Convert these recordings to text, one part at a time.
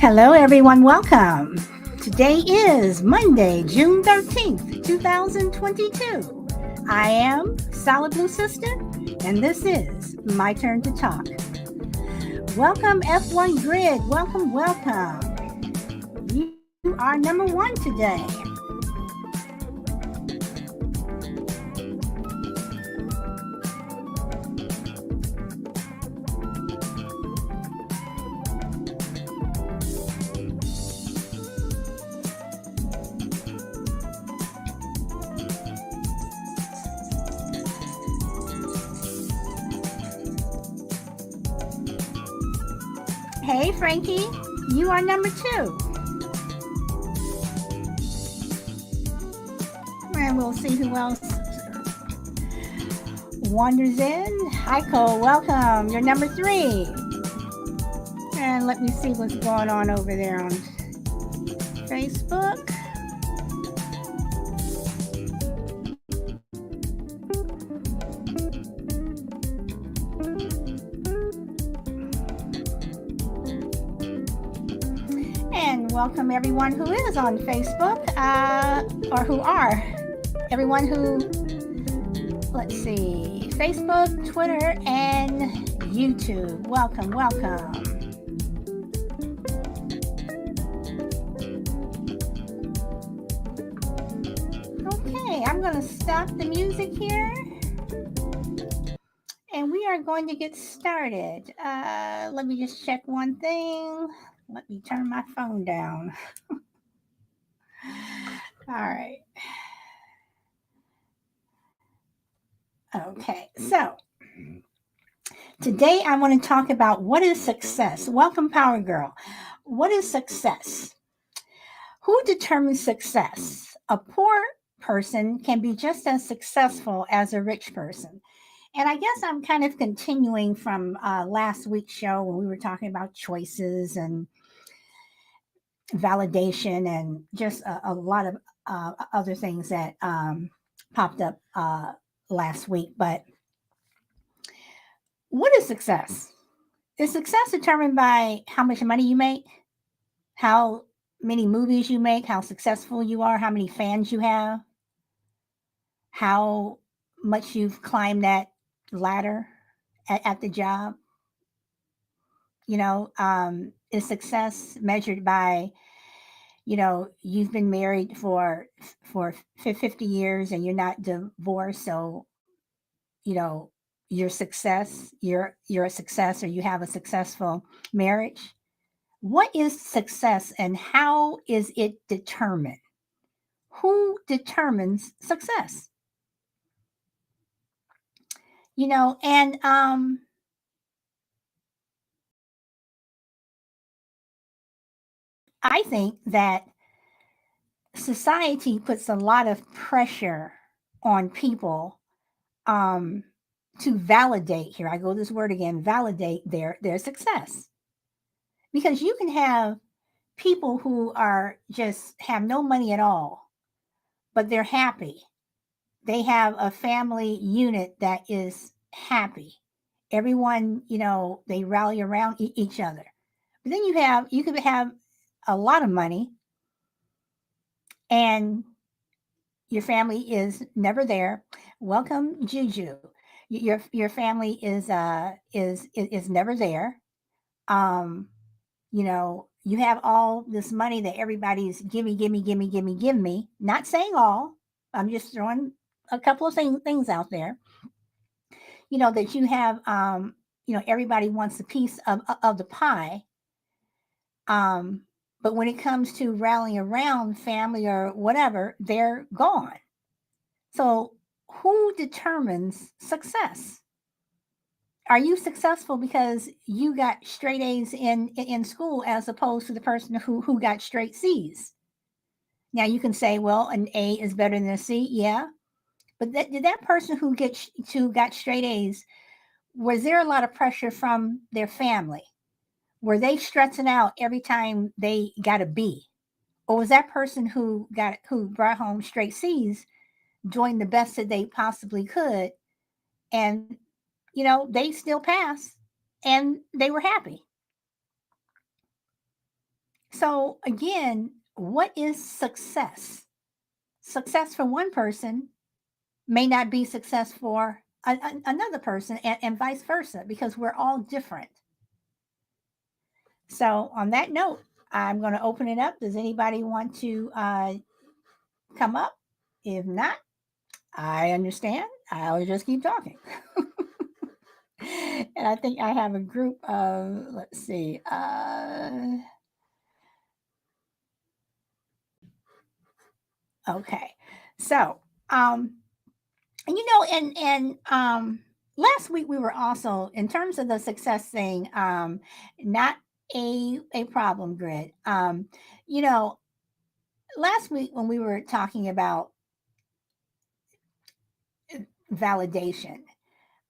Hello, everyone. Welcome. Today is Monday, June 13th, 2022. I am Solid Blue Sister, and this is My Turn to Talk. Welcome, F1 Grid. Welcome. You are number one today. Hey, Frankie, you are number two. And we'll see who else wanders in. Hi, Cole. Welcome. You're number three. And let me see what's going on over there on Facebook. And welcome everyone who is on Facebook, or who are. Everyone who, let's see, Facebook, Twitter, and YouTube. Welcome. Okay, I'm going to stop the music here. And we are going to get started. Let me just check one thing. Let me turn my phone down. All right. Okay, so today I want to talk about what is success. Welcome, Power Girl. What is success? Who determines success? A poor person can be just as successful as a rich person. And I guess I'm kind of continuing from last week's show when we were talking about choices and validation and just a lot of other things that popped up last week. But what is success? Is success determined by how much money you make, how many movies you make, how successful you are, how many fans you have, how much you've climbed that ladder at the job? Is success measured by, you've been married for 50 years and you're not divorced, so you know your success, you're a success, or you have a successful marriage? What is success and how is it determined? Who determines success? And I think that society puts a lot of pressure on people, um, to validate, here I go this word again, validate their success. Because you can have people who are just have no money at all, but they're happy. They have a family unit that is happy. Everyone, they rally around each other. But then you could have a lot of money and your family is never there. Welcome, Juju. Your family is never there. Um, you have all this money that everybody's give me. Not saying all. I'm just throwing a couple of things out there. That you have. Everybody wants a piece of the pie. Um, but when it comes to rallying around family or whatever, they're gone. So, who determines success? Are you successful because you got straight A's in school as opposed to the person who got straight C's? Now you can say, well, an A is better than a C, yeah. But did that person who got straight A's, was there a lot of pressure from their family? Were they stressing out every time they got a B? Or was that person who brought home straight C's doing the best that they possibly could, and they still passed and they were happy? So again, what is success? Success for one person may not be success for another person, and vice versa, because we're all different. So, on that note, I'm going to open it up. Does anybody want to come up? If not, I understand. I'll just keep talking. And I think I have a group of, let's see, okay. So, um, and last week we were also, in terms of the success thing, not a problem grid. You know, last week when we were talking about validation,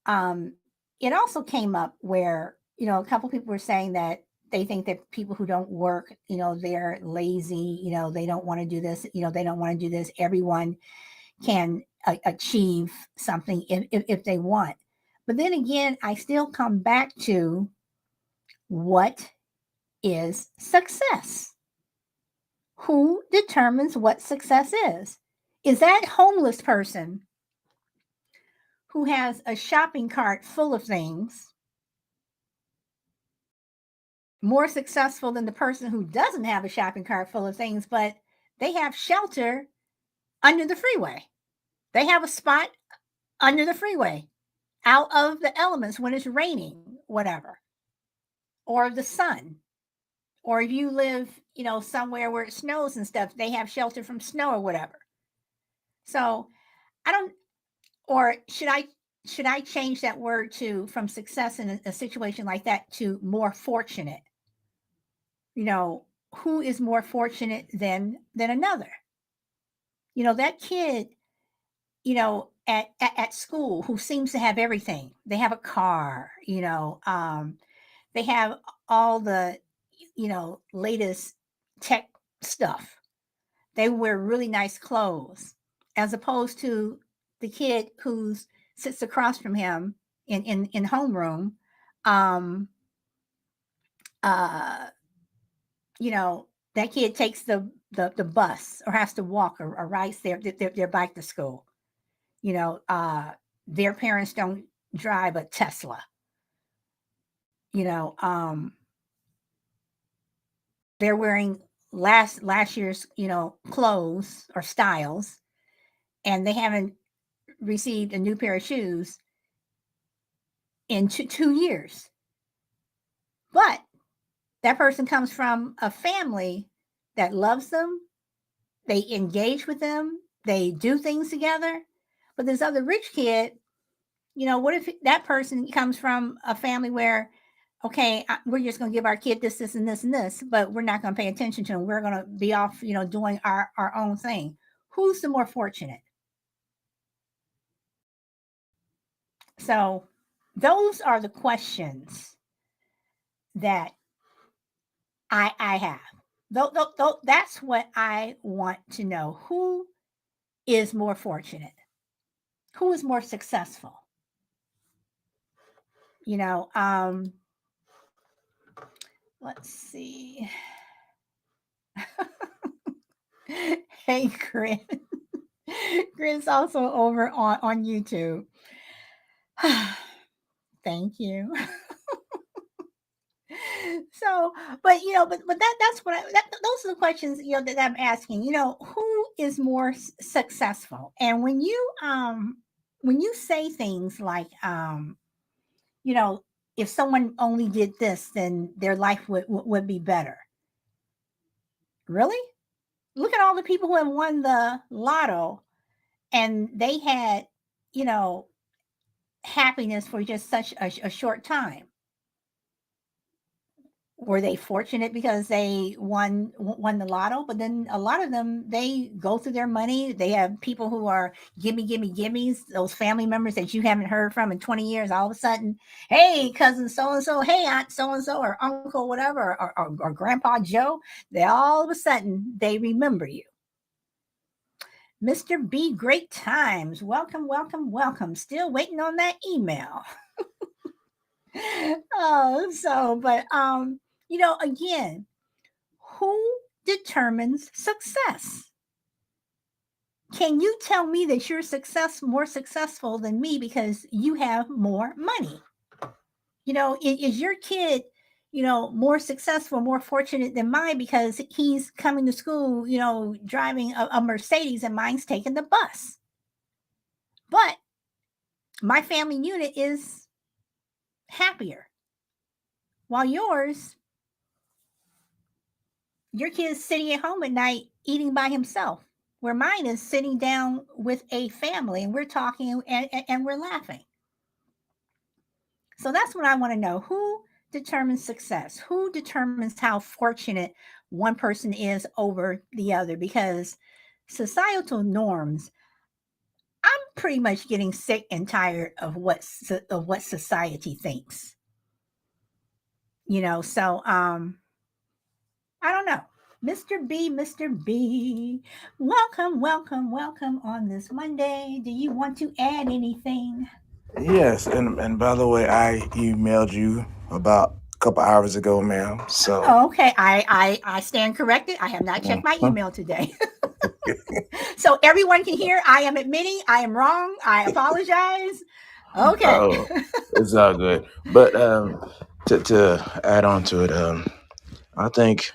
um, it also came up where, a couple people were saying that they think that people who don't work, they're lazy, they don't want to do this, they don't want to do this. Everyone can achieve something if they want. But then again, I still come back to, what is success? Who determines what success is? Is that homeless person who has a shopping cart full of things more successful than the person who doesn't have a shopping cart full of things, but they have shelter under the freeway? They have a spot under the freeway, out of the elements when it's raining, whatever, or the sun. Or if you live, somewhere where it snows and stuff, they have shelter from snow or whatever. So I don't, or should I change that word to, from success in a situation like that, to more fortunate? You know, who is more fortunate than another? That kid, at school, who seems to have everything. They have a car, they have all the, latest tech stuff. They wear really nice clothes, as opposed to the kid who sits across from him in homeroom. Um, uh, that kid takes the bus, or has to walk, or rides their bike to school. You know, uh, their parents don't drive a Tesla. You know, they're wearing last year's, clothes or styles, and they haven't received a new pair of shoes in 2 years. But that person comes from a family that loves them. They engage with them. They do things together. But this other rich kid, what if that person comes from a family where, okay, we're just going to give our kid this, and this, and this, but we're not going to pay attention to them. We're going to be off, doing our own thing. Who's the more fortunate? So those are the questions that I have. That's what I want to know. Who is more fortunate? Who is more successful? You know, um, let's see. Hey, Chris. Chris also over on YouTube. Thank you. So, but that's what those are the questions, that I'm asking. Who is more successful? And when you say things like, you know if someone only did this, then their life would be better. Really? Look at all the people who have won the lotto, and they had, you know happiness for just such a short time. Were they fortunate because they won the lotto? But then a lot of them, they go through their money. They have people who are gimmies, those family members that you haven't heard from in 20 years. All of a sudden, hey, cousin so and so, hey, aunt so and so, or uncle whatever, or grandpa Joe. They all of a sudden, they remember you. Mr. B, great times. Welcome, welcome, welcome. Still waiting on that email. Oh, so, but again, Who determines success? Can you tell me that you're more successful than me because you have more money? Is your kid, more successful, more fortunate than mine because he's coming to school, driving a Mercedes and mine's taking the bus? But my family unit is happier, while your kid's sitting at home at night eating by himself, where mine is sitting down with a family and we're talking and we're laughing. So that's what I want to know. Who determines success? Who determines how fortunate one person is over the other? Because societal norms, I'm pretty much getting sick and tired of what society thinks. So I don't know. Mr. B, Mr. B, welcome, welcome, welcome on this Monday. Do you want to add anything? Yes, and by the way, I emailed you about a couple hours ago, ma'am. So, Oh, okay, I stand corrected. I have not checked my mhm. email today. So everyone can hear I am admitting I am wrong. I apologize. Okay. Oh, it's all good. But to add on to it, I think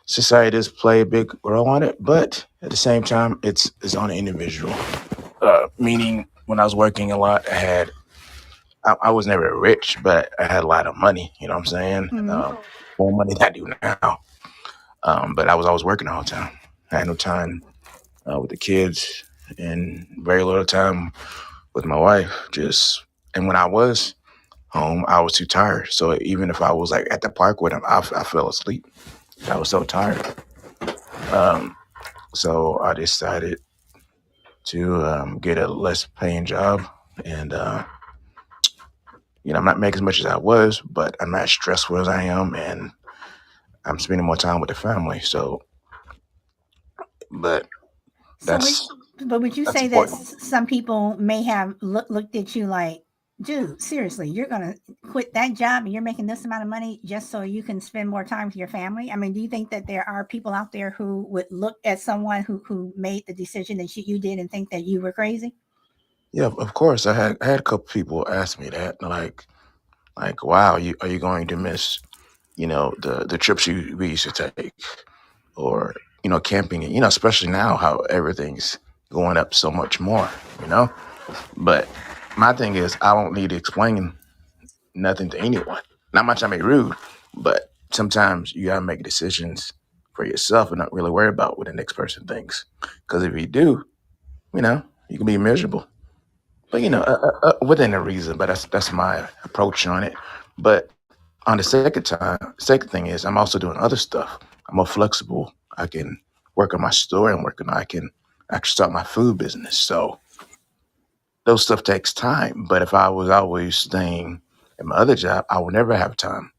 society does play a big role on it, but at the same time, it's on the individual. Meaning, when I was working a lot, I was never rich, but I had a lot of money. You know what I'm saying? Mhm. More money than I do now. But I was always working all the time. I had no time with the kids and very little time with my wife. Just and when I was home, I was too tired. So even if I was like at the park with them, I fell asleep. I was so tired. Um, so I decided to get a less paying job, and I'm not making as much as I was, but I'm not as stressful as I am, and I'm spending more time with the family. So, but So, that's but would you that's say that important. some people may have looked at you like, dude, seriously, you're going to quit that job and you're making this amount of money just so you can spend more time with your family? I mean, do you think that there are people out there who would look at someone who made the decision that you did and think that you were crazy? Yeah, of course. I had a couple people ask me that, wow, are you going to miss the trips we used to take, or camping, especially now how everything's going up so much more, you know. But my thing is, I don't need to explain nothing to anyone. Not much I may rude, but sometimes you gotta make decisions for yourself and not really worry about what the next person thinks. Because if you do, you can be miserable. But within a reason. But that's my approach on it. But on the second thing is, I'm also doing other stuff. I'm more flexible. I can work on my store and work on. I can actually start my food business. So those stuff takes time. But if I was always staying at my other job, I would never have time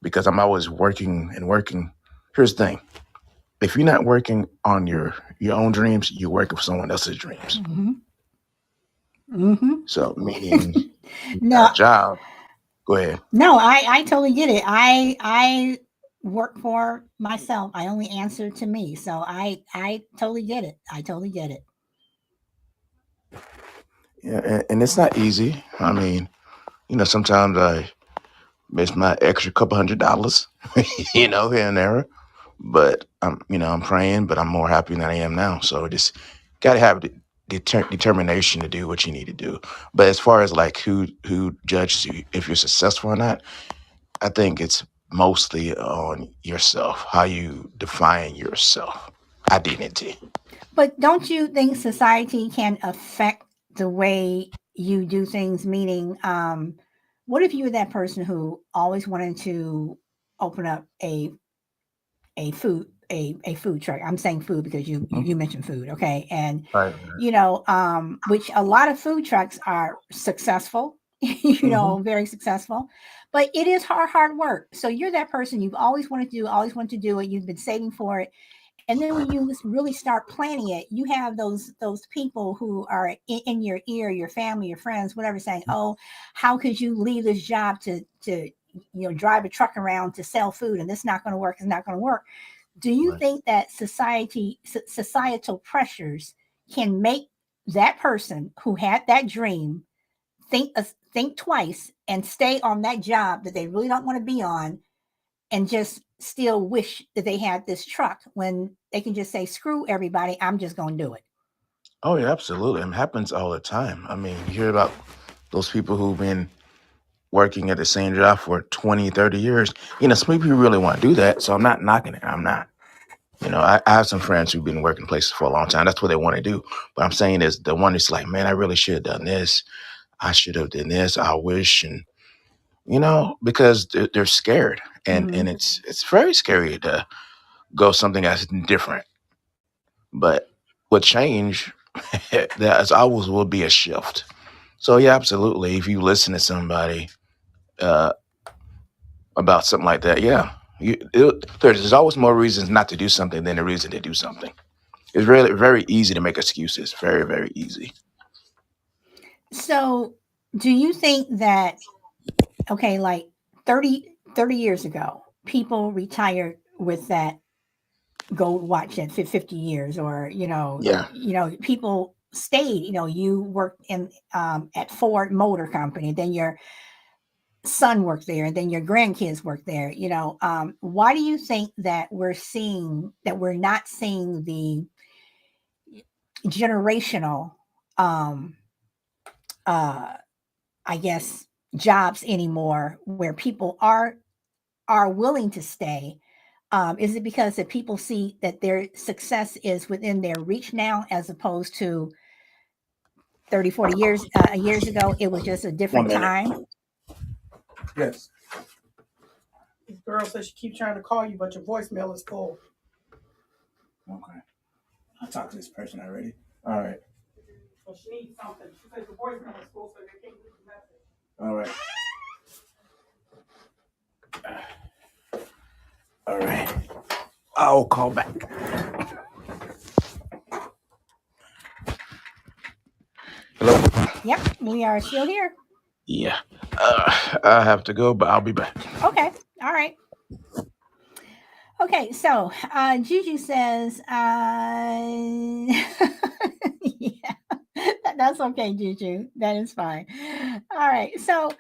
because I'm always working and working. Here's the thing: if you're not working on your own dreams, you're working for someone else's dreams. Hmm. Hmm. So meaning you got No, a job. Go ahead. no, I totally get it. I work for myself. I only answer to me. So I totally get it. I totally get it. Yeah, and it's not easy. I mean, sometimes I miss my extra couple $100, here and there. But I'm praying, but I'm more happy than I am now. So just gotta have the determination to do what you need to do. But as far as like who judges you if you're successful or not, I think it's mostly on yourself, how you define yourself, identity. But don't you think society can affect the way you do things? Meaning, what if you were that person who always wanted to open up a food truck? I'm saying food because Mhm. you mentioned food, okay? And Right. which a lot of food trucks are successful, Hmm. very successful, but it is hard work. So you're that person you've always wanted to do, always wanted to do it. You've been saving for it, and then when you really start planning it, you have those people who are in your ear, your family, your friends, whatever, saying, oh, how could you leave this job to drive a truck around to sell food, and this not going to work, it's not going to work. Do you Right. think that societal pressures can make that person who had that dream think twice and stay on that job that they really don't want to be on, and just still wish that they had this truck when they can just say, screw everybody, I'm just going to do it? Oh yeah, absolutely. It happens all the time. I mean, you hear about those people who've been working at the same job for 20, 30 years. Some people really want to do that. So I'm not knocking it. I'm not. I have some friends who've been working places for a long time. That's what they want to do. But I'm saying is the one that's like, man, I really should have done this. I should have done this. I wish. And, because they're scared. And Hmm. it's very scary to go something that's different. But with change, there's always will be a shift. So yeah, absolutely. If you listen to somebody uh, about something like that, yeah, there's always more reasons not to do something than a reason to do something. It's really very easy to make excuses. Very, very easy. So, do you think that, okay, like 30 years ago, people retired with that gold watch at 50 years, or, Yeah. people stayed, you worked at Ford Motor Company, then your son worked there, and then your grandkids worked there. Why do you think that we're not seeing the generational, um uh I guess, jobs anymore, where people are willing to stay? Is it because that people see that their success is within their reach now, as opposed to 30, 40 years ago? It was just a One different minute. time. Yes. This girl says she keeps trying to call you, but your voicemail is full. Okay. I talked to this person already. All right. So she needs something. She says the voicemail is full, so they can't get the message. All right. All right. I'll call back. Hello. Yep, we are still here. Yeah. I have to go, but I'll be back. Okay, all right. Okay, so Juju says, yeah, that's okay, Juju. That is fine. All right, so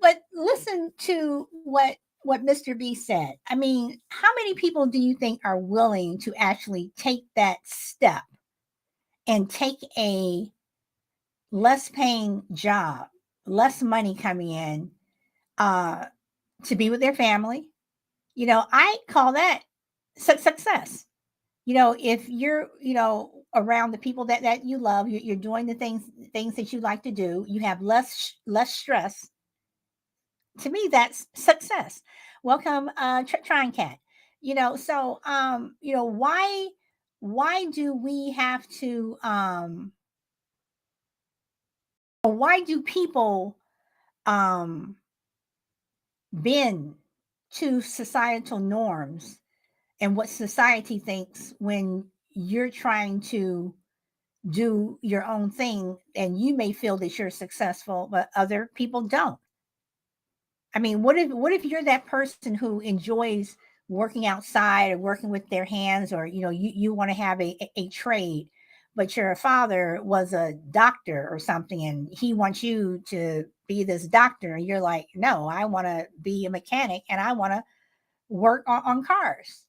but listen to what Mr. B said. I mean, how many people do you think are willing to actually take that step and take a less paying job, less money coming in, uh, to be with their family? I call that success. If you're, around the people that you love, you're doing the things that you like to do, you have less stress. To me, that's success. Welcome, trying cat. Why do we have to, or why do people um bend to societal norms and what society thinks when you're trying to do your own thing, and you may feel that you're successful but other people don't? I mean, what if you're that person who enjoys working outside or working with their hands, or you want to have a trade, but your father was a doctor or something, and he wants you to be this doctor, and you're like, no, I want to be a mechanic and I want to work on cars.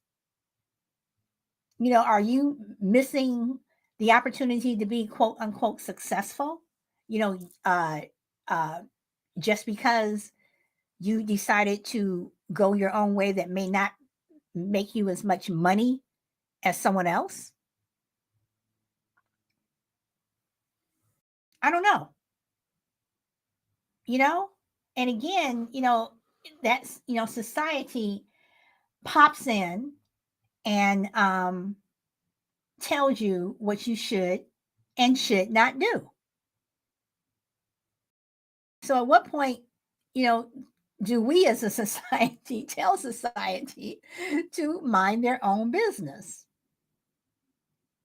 Are you missing the opportunity to be quote unquote successful? You know, uh, uh, just because you decided to go your own way that may not make you as much money as someone else? I don't know, you know? And again, that's, society pops in and tells you what you should and should not do. So at what point, you know, do we as a society tell society to mind their own business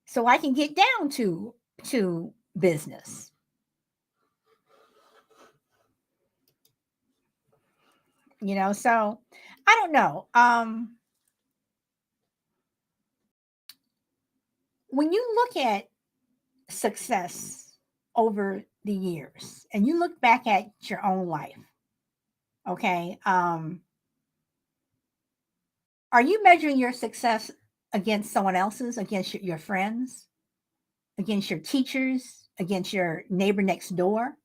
so I can get down to business? So I don't know. when you look at success over the years and you look back at your own life, okay, are you measuring your success against someone else's, against your friends, against your teachers, against your neighbor next door?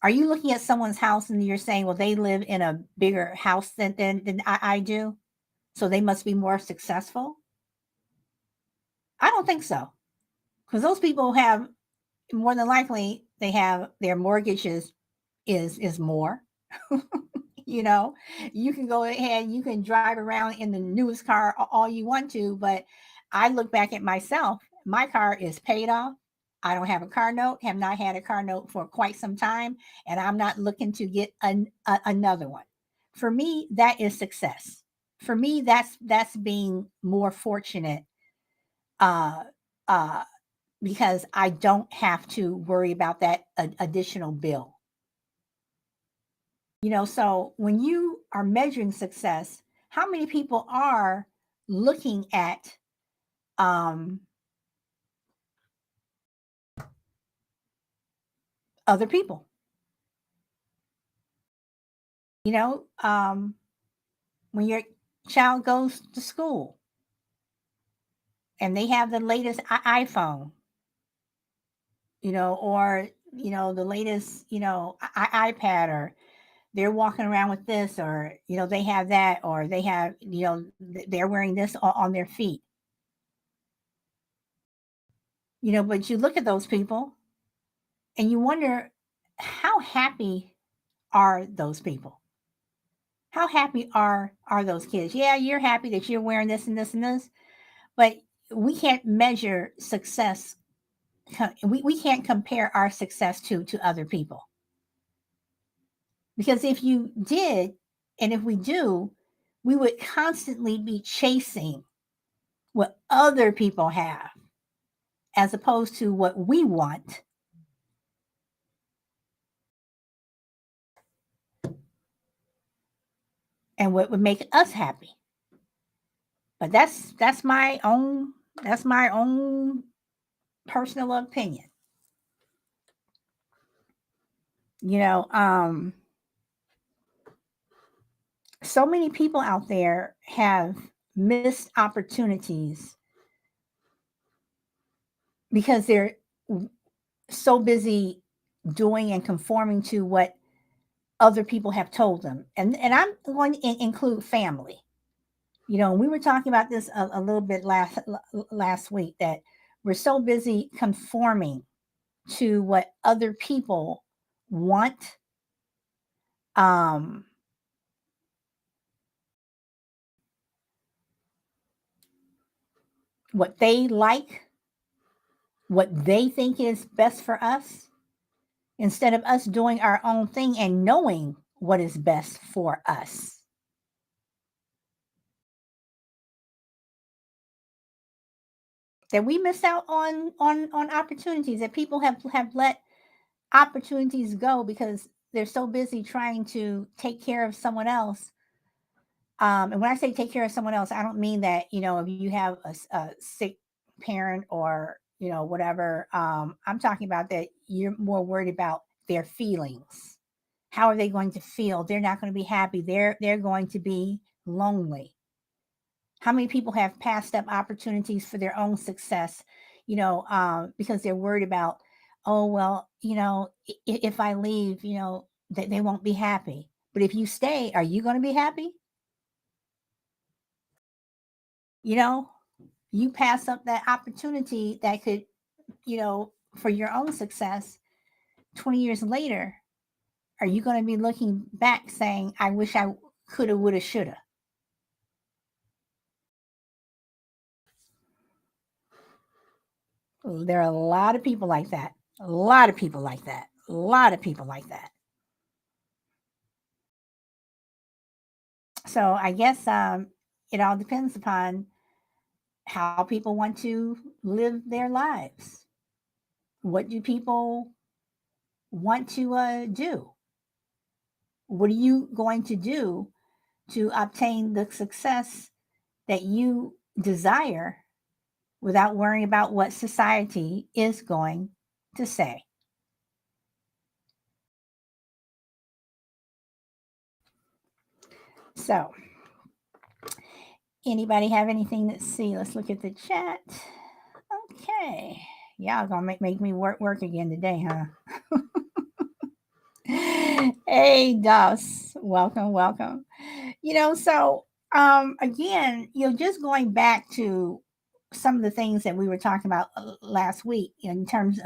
Are you looking at someone's house and you're saying, well, they live in a bigger house than I do, so they must be more successful? I don't think so, because those people have, more than likely they have, their mortgages is more. You know, you can go ahead, you can drive around in the newest car all you want to, but I look back at myself, my car is paid off. I don't have a car note, have not had a car note for quite some time, and I'm not looking to get another one. For me, that is success. For me, that's being more fortunate, uh uh because I don't have to worry about that additional bill. So when you are measuring success, how many people are looking at um, other people? You know, when your child goes to school and they have the latest iPhone, or the latest, iPad, or they're walking around with this, or they have that, or they have, they're wearing this on their feet. But you look at those people and you wonder, how happy are those people? How happy are those kids? Yeah, you're happy that you're wearing this and this and this, but we can't measure success. We can't compare our success to other people, because if you did, and if we do, we would constantly be chasing what other people have as opposed to what we want and what would make us happy. But that's my own personal opinion. You know, so many people out there have missed opportunities because they're so busy doing and conforming to what other people have told them. And I'm going to include family. We were talking about this a little bit last week, that we're so busy conforming to what other people want, um, what they like, what they think is best for us, instead of us doing our own thing and knowing what is best for us. That we miss out on opportunities, that people have let opportunities go because they're so busy trying to take care of someone else. And when I say take care of someone else, I don't mean that, if you have a sick parent or, whatever. I'm talking about that you're more worried about their feelings. How are they going to feel? They're not going to be happy. They're going to be lonely. How many people have passed up opportunities for their own success, because they're worried about, oh, well, if I leave, they won't be happy. But if you stay, are you going to be happy? You know, you pass up that opportunity that could, for your own success. 20 years later, are you going to be looking back saying, I wish I coulda, woulda, shoulda? There are a lot of people like that. A lot of people like that. A lot of people like that. So I guess it all depends upon how people want to live their lives. What do people want to do? What are you going to do to obtain the success that you desire without worrying about what society is going to say. So, anybody have anything? Let's see. Let's look at the chat. Okay. Y'all gonna make me work again today, huh? Hey, Doss. Welcome, welcome. So again, just going back to some of the things that we were talking about last week in terms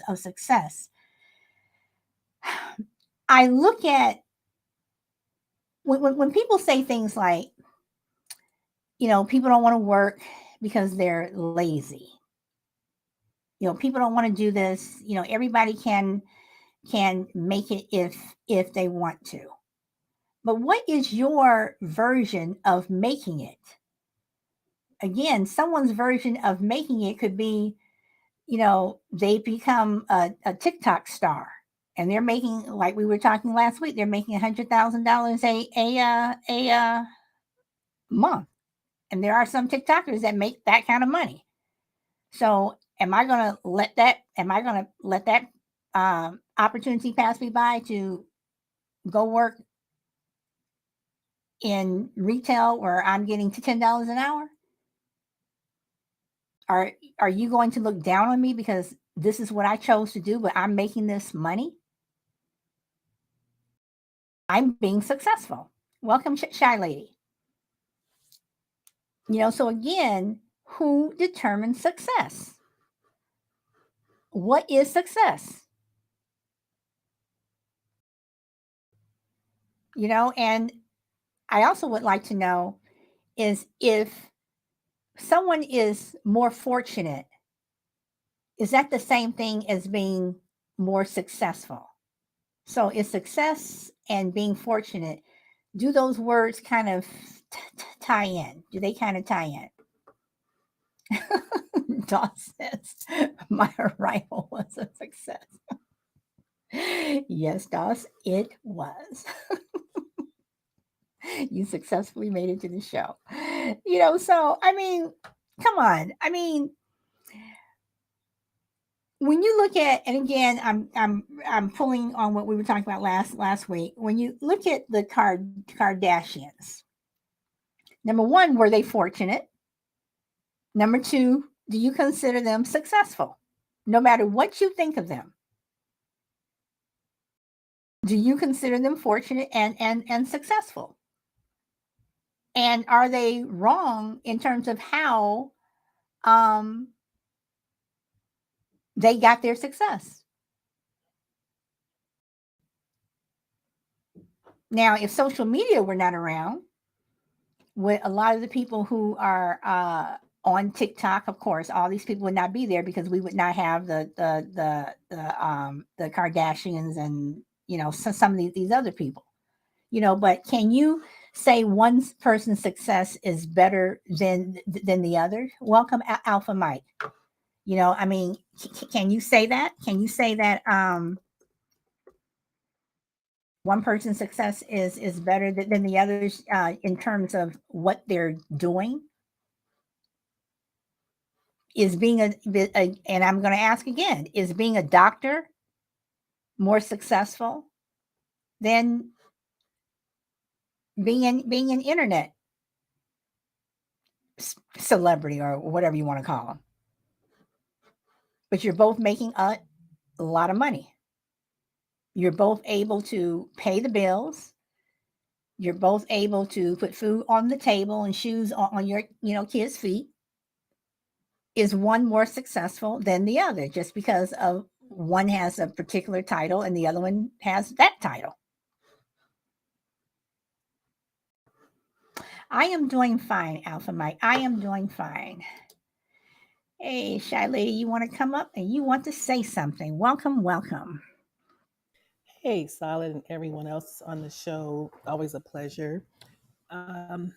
of success. I look at when people say things like, people don't want to work because they're lazy. People don't want to do this. Everybody can make it if they want to. But what is your version of making it? Again, someone's version of making it could be, they become a TikTok star, and they're making, like we were talking last week, they're making $100,000 a month, and there are some TikTokers that make that kind of money. So, am I gonna let that? Am I gonna let that opportunity pass me by to go work in retail where I'm getting to $10 an hour? Are are you going to look down on me because this is what I chose to do, but I'm making this money? I'm being successful. Welcome, Shy Lady. So again, who determines success? What is success? And I also would like to know is if someone is more fortunate, is that the same thing as being more successful? So is success and being fortunate, do those words kind of tie in? Do they kind of tie in? Dawn says, my arrival was a success. Yes, Doss, it was. You successfully made it to the show. So I mean, come on. I mean, when you look at, and again, I'm pulling on what we were talking about last week. When you look at the Kardashians, number one, were they fortunate? Number two, do you consider them successful? No matter what you think of them, do you consider them fortunate and successful? And are they wrong in terms of how um, they got their success? Now, if social media were not around, with a lot of the people who are on TikTok, of course, all these people would not be there because we would not have the Kardashians and some of these other people. But can you say one person's success is better than the other? Welcome, Alpha Mike. I mean, can you say that? Can you say that one person's success is better than the others in terms of what they're doing? Is being and I'm going to ask again, is being a doctor more successful than being an internet celebrity or whatever you want to call them? But you're both making a lot of money. You're both able to pay the bills. You're both able to put food on the table and shoes on your kids' feet. Is one more successful than the other just because of one has a particular title and the other one has that title? I am doing fine, Alpha Mike. I am doing fine. Hey, Shy Lady, you want to come up and you want to say something? Welcome, welcome. Hey, Solid, and everyone else on the show. Always a pleasure. Um,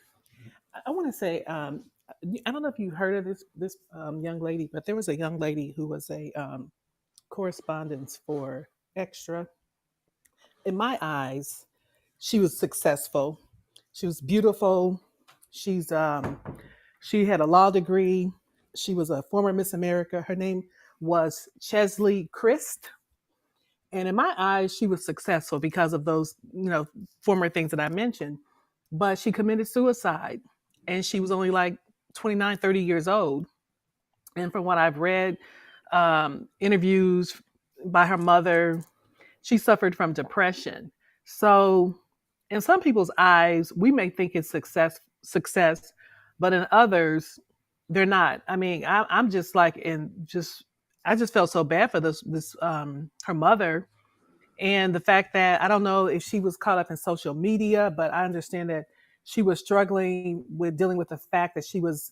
I want to say, I don't know if you heard of this young lady, but there was a young lady who was a correspondence for Extra. In my eyes, she was successful. She was beautiful. She's she had a law degree. She was a former Miss America. Her name was Chesley Christ. And in my eyes, she was successful because of those, former things that I mentioned. But she committed suicide and she was only like 29, 30 years old. And from what I've read, interviews by her mother, she suffered from depression. So, in some people's eyes, we may think it's success, but in others, they're not. I mean, I'm just like I just felt so bad for this her mother, and the fact that I don't know if she was caught up in social media, but I understand that she was struggling with dealing with the fact that she was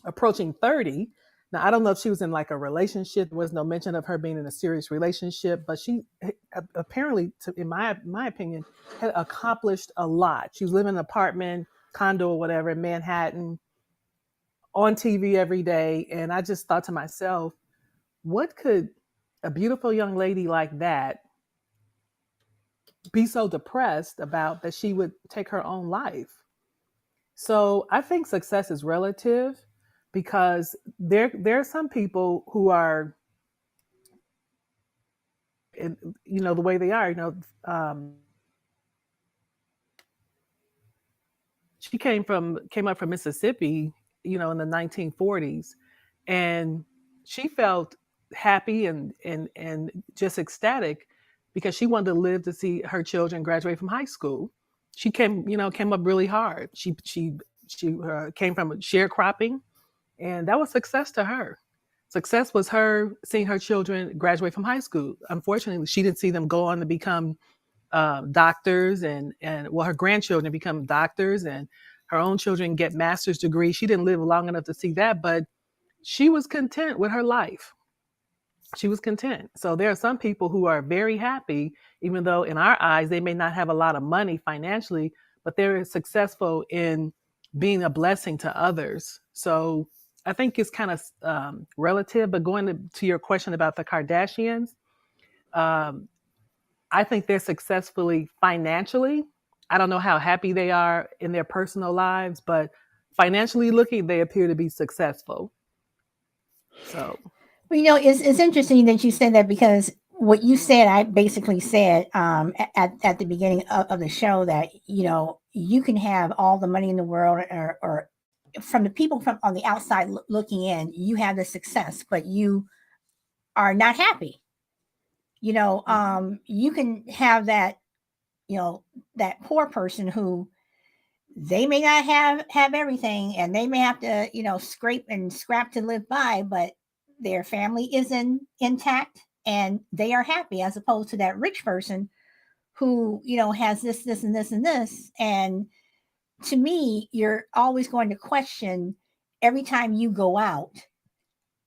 approaching 30. Now, I don't know if she was in like a relationship. There was no mention of her being in a serious relationship, but she apparently, in my opinion, had accomplished a lot. She was living in an apartment, condo, or whatever in Manhattan, on TV every day. And I just thought to myself, what could a beautiful young lady like that be so depressed about that she would take her own life? So I think success is relative because there are some people who are, the way they are. She came up from Mississippi, in the 1940s, and she felt happy and just ecstatic because she wanted to live to see her children graduate from high school. She came up really hard. She came from sharecropping, and that was success to her. Success was her seeing her children graduate from high school. Unfortunately, she didn't see them go on to become doctors, and well, her grandchildren become doctors, and her own children get master's degrees. She didn't live long enough to see that, but she was content with her life. She was content. So there are some people who are very happy, even though in our eyes they may not have a lot of money financially, but they're successful in being a blessing to others. So I think it's kind of relative. But going to your question about the Kardashians, um, I think they're successfully financially. I don't know how happy they are in their personal lives, but financially looking, they appear to be successful. So, Well, it's interesting that you said that because what you said, I basically said at the beginning of the show that you can have all the money in the world, or from the people from on the outside looking in, you have the success, but you are not happy. You can have that, that poor person who they may not have everything, and they may have to scrape and scrap to live by, but their family is intact and they are happy, as opposed to that rich person who has this and this and this. And to me, you're always going to question, every time you go out,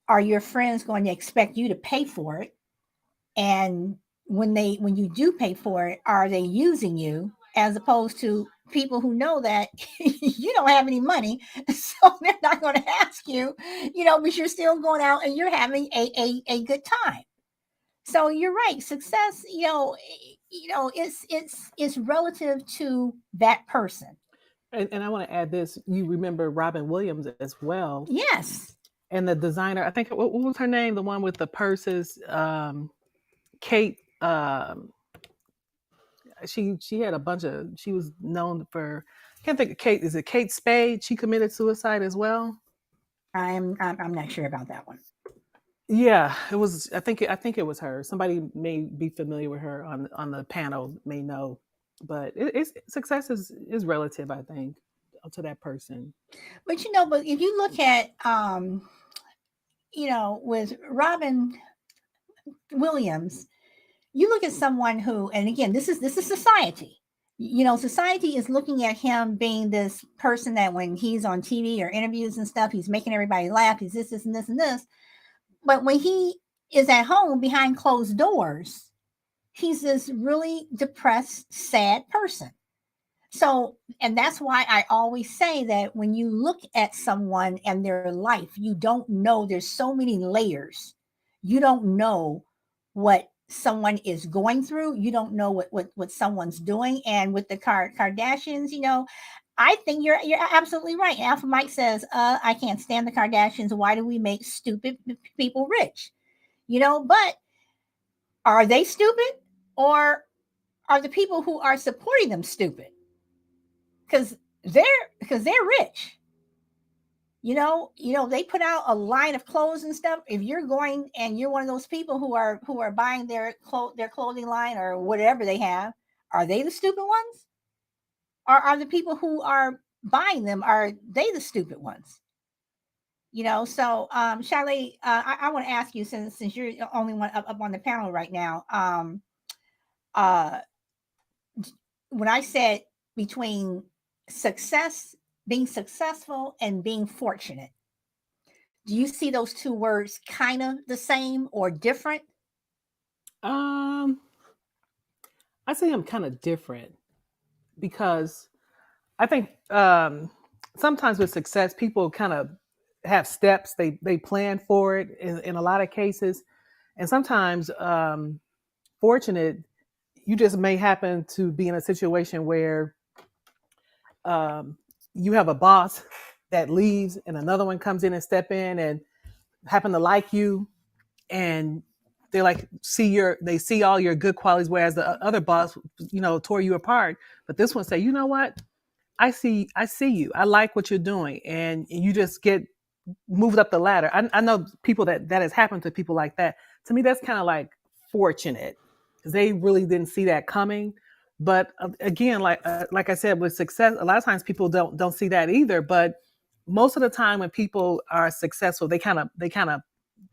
are your friends going to expect you to pay for it? And when you do pay for it, are they using you, as opposed to people who know that you don't have any money, so they're not going to ask you, but you're still going out and you're having a good time. So you're right, success, it's relative to that person. and I want to add this. You remember Robin Williams as well, Yes. and the designer. I think what was her name? The one with the purses, Kate. She had a bunch of. She was known for. I can't think of Kate. Is it Kate Spade? She committed suicide as well. I'm not sure about that one. Yeah, it was. I think it was her. Somebody may be familiar with her on the panel. May know, but it's success is relative. I think to that person. But if you look at with Robin Williams, you look at someone who, and again, this is society. Society is looking at him being this person that when he's on TV or interviews and stuff, he's making everybody laugh. He's this, and this, and this. But when he is at home behind closed doors, he's this really depressed, sad person. So, and that's why I always say that when you look at someone and their life, you don't know, there's so many layers. You don't know what someone is going through. You don't know what someone's doing. And with the Kardashians, I think you're absolutely right. Alpha Mike says, I can't stand the Kardashians. Why do we make stupid people rich? But are they stupid, or are the people who are supporting them stupid? Because they're because they're rich. They put out a line of clothes and stuff. If you're going and you're one of those people who are buying their clothing line or whatever they have, are they the stupid ones? Or are the people who are buying them, are they the stupid ones? So Chalet, I want to ask you, since you're the only one up on the panel right now. Uh when I said between success, being successful, and being fortunate, do you see those two words kind of the same or different? Um, I say I'm kind of different because I think sometimes with success, people kind of have steps. They plan for it in a lot of cases, and sometimes fortunate, you just may happen to be in a situation where um, you have a boss that leaves and another one comes in and step in and happen to like you, and they they see all your good qualities, whereas the other boss tore you apart. But this one say, you know what, I see you, I like what you're doing, and you just get moved up the ladder. I know people that has happened to, people like that. To me, that's kind of like fortunate, because they really didn't see that coming. But again, like I said, with success, a lot of times people don't see that either. But most of the time, when people are successful, they kind of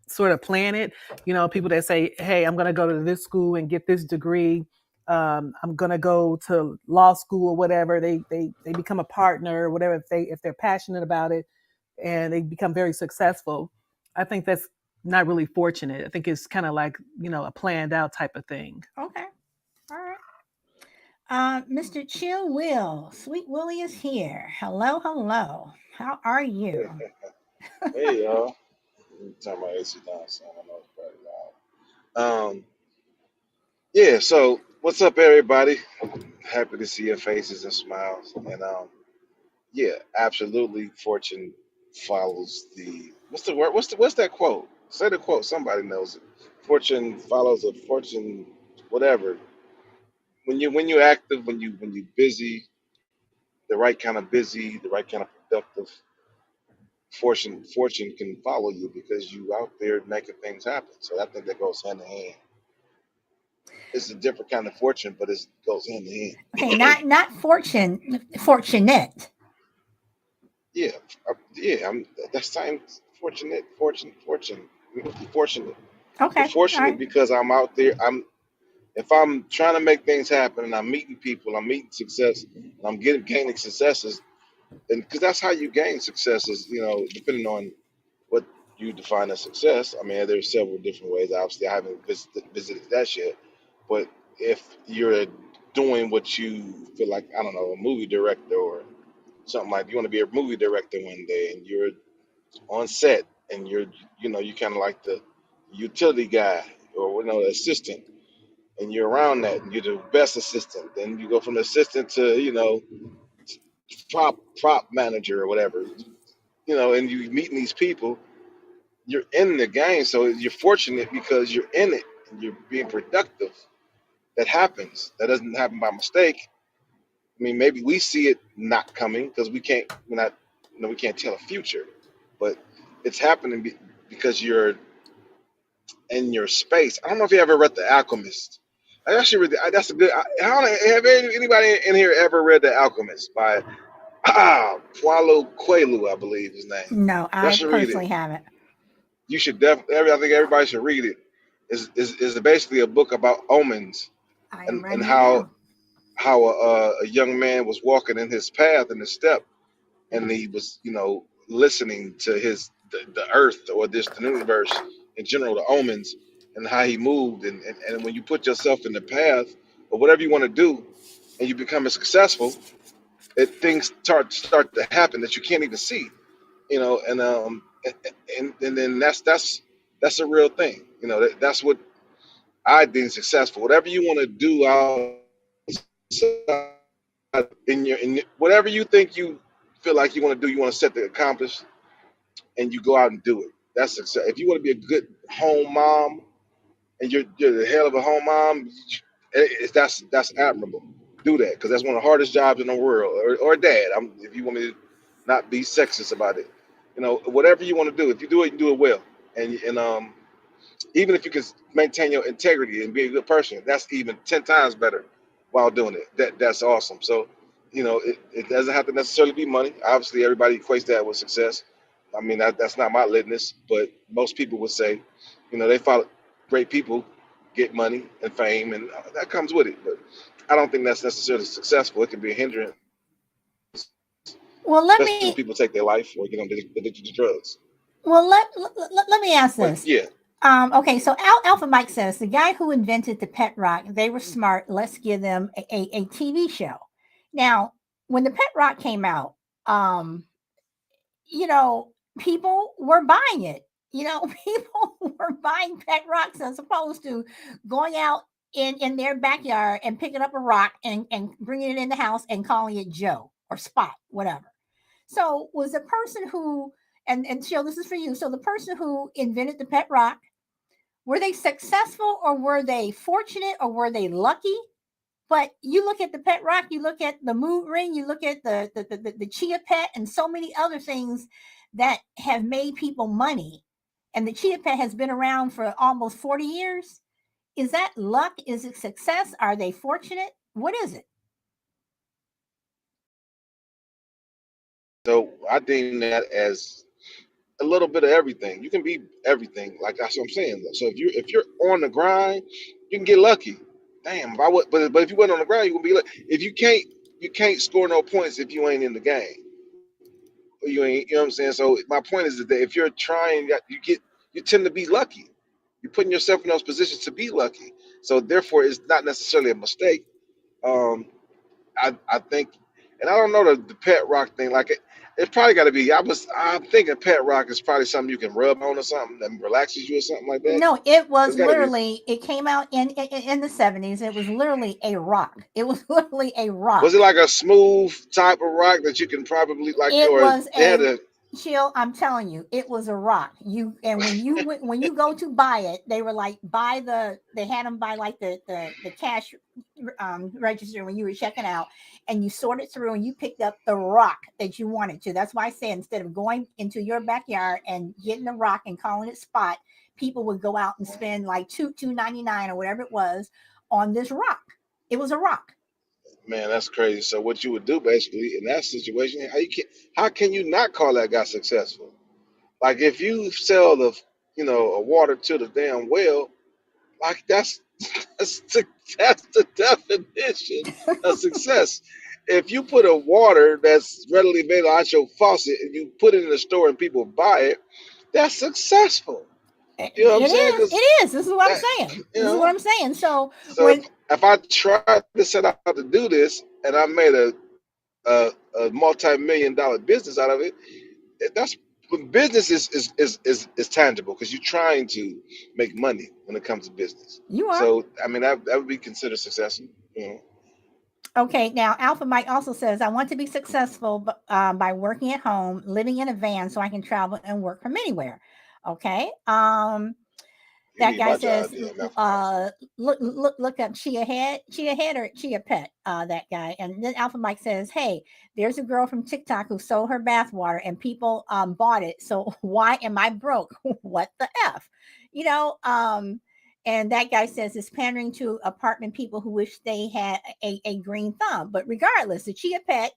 sort of plan it. People that say, "Hey, I'm going to go to this school and get this degree. I'm going to go to law school or whatever." They become a partner or whatever, if they're passionate about it, and they become very successful. I think that's not really fortunate. I think it's kind of like a planned out type of thing. Okay. All right. Mr. Chill Will, Sweet Willie is here. Hello, hello. How are you? Hey y'all. Let me turn my AC down so I don't know it's very loud. Yeah, so what's up everybody? Happy to see your faces and smiles. And yeah, absolutely fortune follows the what's the word? What's that quote? Say the quote, somebody knows it. Fortune follows a fortune whatever. When you're active, when you busy, the right kind of busy, the right kind of productive, fortune can follow you because you out there making things happen. So I think that goes hand in hand. It's a different kind of fortune, but it goes hand in Okay, hand. not fortune, fortunate. Yeah, yeah. That's time. Fortune. Fortunate. You're Okay, all fortunate right. because I'm out there. If I'm trying to make things happen and I'm meeting people, I'm meeting success, and I'm gaining successes, and because that's how you gain successes. Depending on what you define as success. I mean, there's several different ways. Obviously, I haven't visited that yet. But if you're doing what you feel like, I don't know, a movie director or something, like you want to be a movie director one day and you're on set and you kind of like the utility guy or assistant, and you're around that and you're the best assistant. Then you go from assistant to prop manager or whatever, and you meeting these people. You're in the game, so you're fortunate because you're in it and you're being productive. That happens. That doesn't happen by mistake. I mean, maybe we see it not coming because we're not, we can't tell the future, but it's happening because you're in your space. I don't know if you ever read The Alchemist. I actually read that's a good. I don't know, have anybody in here ever read The Alchemist by Paulo Coelho, I believe his name. No, Y'all I should read it. personally haven't. You should definitely. I think everybody should read it. Is basically a book about omens I am and writing it down. how a young man was walking in his path in his step, and he was listening to the earth or the universe in general, the omens, and how he moved, and when you put yourself in the path of whatever you want to do, and you become successful, things start to happen that you can't even see, and then that's a real thing. That's what I deem successful. Whatever you want to do outside in whatever you think you feel like you want to do, you want to set to accomplish, and you go out and do it. That's success. If you want to be a good home mom, and you're the hell of a home mom, that's admirable. Do that because that's one of the hardest jobs in the world. Or dad, if you want me to not be sexist about it, whatever you want to do, if you do it, you do it well, and even if you can maintain your integrity and be a good person, that's even 10 times better while doing it. That's awesome. So, it doesn't have to necessarily be money. Obviously, everybody equates that with success. I mean, that's not my litmus, but most people would say, they follow great people, get money and fame, and that comes with it. But I don't think that's necessarily successful. It can be a hindrance, Well, let especially when me people take their life or get addicted to drugs. well let me ask But this. yeah, Okay, so Alpha Mike says the guy who invented the pet rock, they were smart. Let's give them a TV show. Now, when the pet rock came out, um, you know, people were buying it. People were buying pet rocks as opposed to going out in their backyard and picking up a rock and bringing it in the house and calling it Joe or Spot, whatever. So, was the person who and Jill, this is for you. So, the person who invented the pet rock, were they successful or were they fortunate or were they lucky? But you look at the pet rock, you look at the mood ring, you look at the chia pet and so many other things that have made people money. And the chia pet has been around for almost 40 years. Is that luck? Is it success? Are they fortunate? What is it? so I deem that as a little bit of everything. You can be everything. Like that's what I'm saying. So if you're on the grind, you can get lucky. Damn, if I would, but if you wasn't on the grind, you would be lucky. If you can't score no points if you ain't in the game. You ain't, you know what I'm saying. So my point is that if you're trying, you tend to be lucky. You're putting yourself in those positions to be lucky. So therefore, it's not necessarily a mistake. Um, I think, and I don't know the pet rock thing. Like it's probably got to be. I'm thinking pet rock is probably something you can rub on or something that relaxes you or something like that. No, it was It's got to be. literally, it came out in the 70s. It was literally a rock. It was literally a Was it rock. like a smooth type of rock that you can probably like, It or was they had a a chill. I'm telling you, it was a rock. And when you go to buy it, they were like buy they had them by like the cash register when you were checking out, and you sorted through and you picked up the rock that you wanted to. That's why I said instead of going into your backyard and getting a rock and calling it Spot, people would go out and spend like $2.99 or whatever it was on this rock. It was a rock. man. That's crazy. So what you would do basically in that situation? How can you not call that guy successful? Like if you sell a water to the damn well, like that's the, that's the definition of success. If you put a water that's readily available out your faucet and you put it in the store and people buy it, that's successful. It You know what I'm saying? is. Because It is. This is what I'm that, saying. you This is what know. I'm saying. So So if when if I tried to set out to do this and I made a multi-million dollar business out of it, that's business is tangible because you're trying to make money when it comes to business. you are So I mean that would be considered successful. You know, okay, now Alpha Mike also says, I want to be successful by working at home, living in a van so I can travel and work from anywhere. Okay. you That need guy my job, says, then, Malcolm Mike. look up Chia Head or Chia Pet, that guy. And then Alpha Mike says, hey, there's a girl from TikTok who sold her bath water and people bought it. So why am I broke? What the F? You know, and that guy says it's pandering to apartment people who wish they had a green thumb. But regardless, the Chia Pet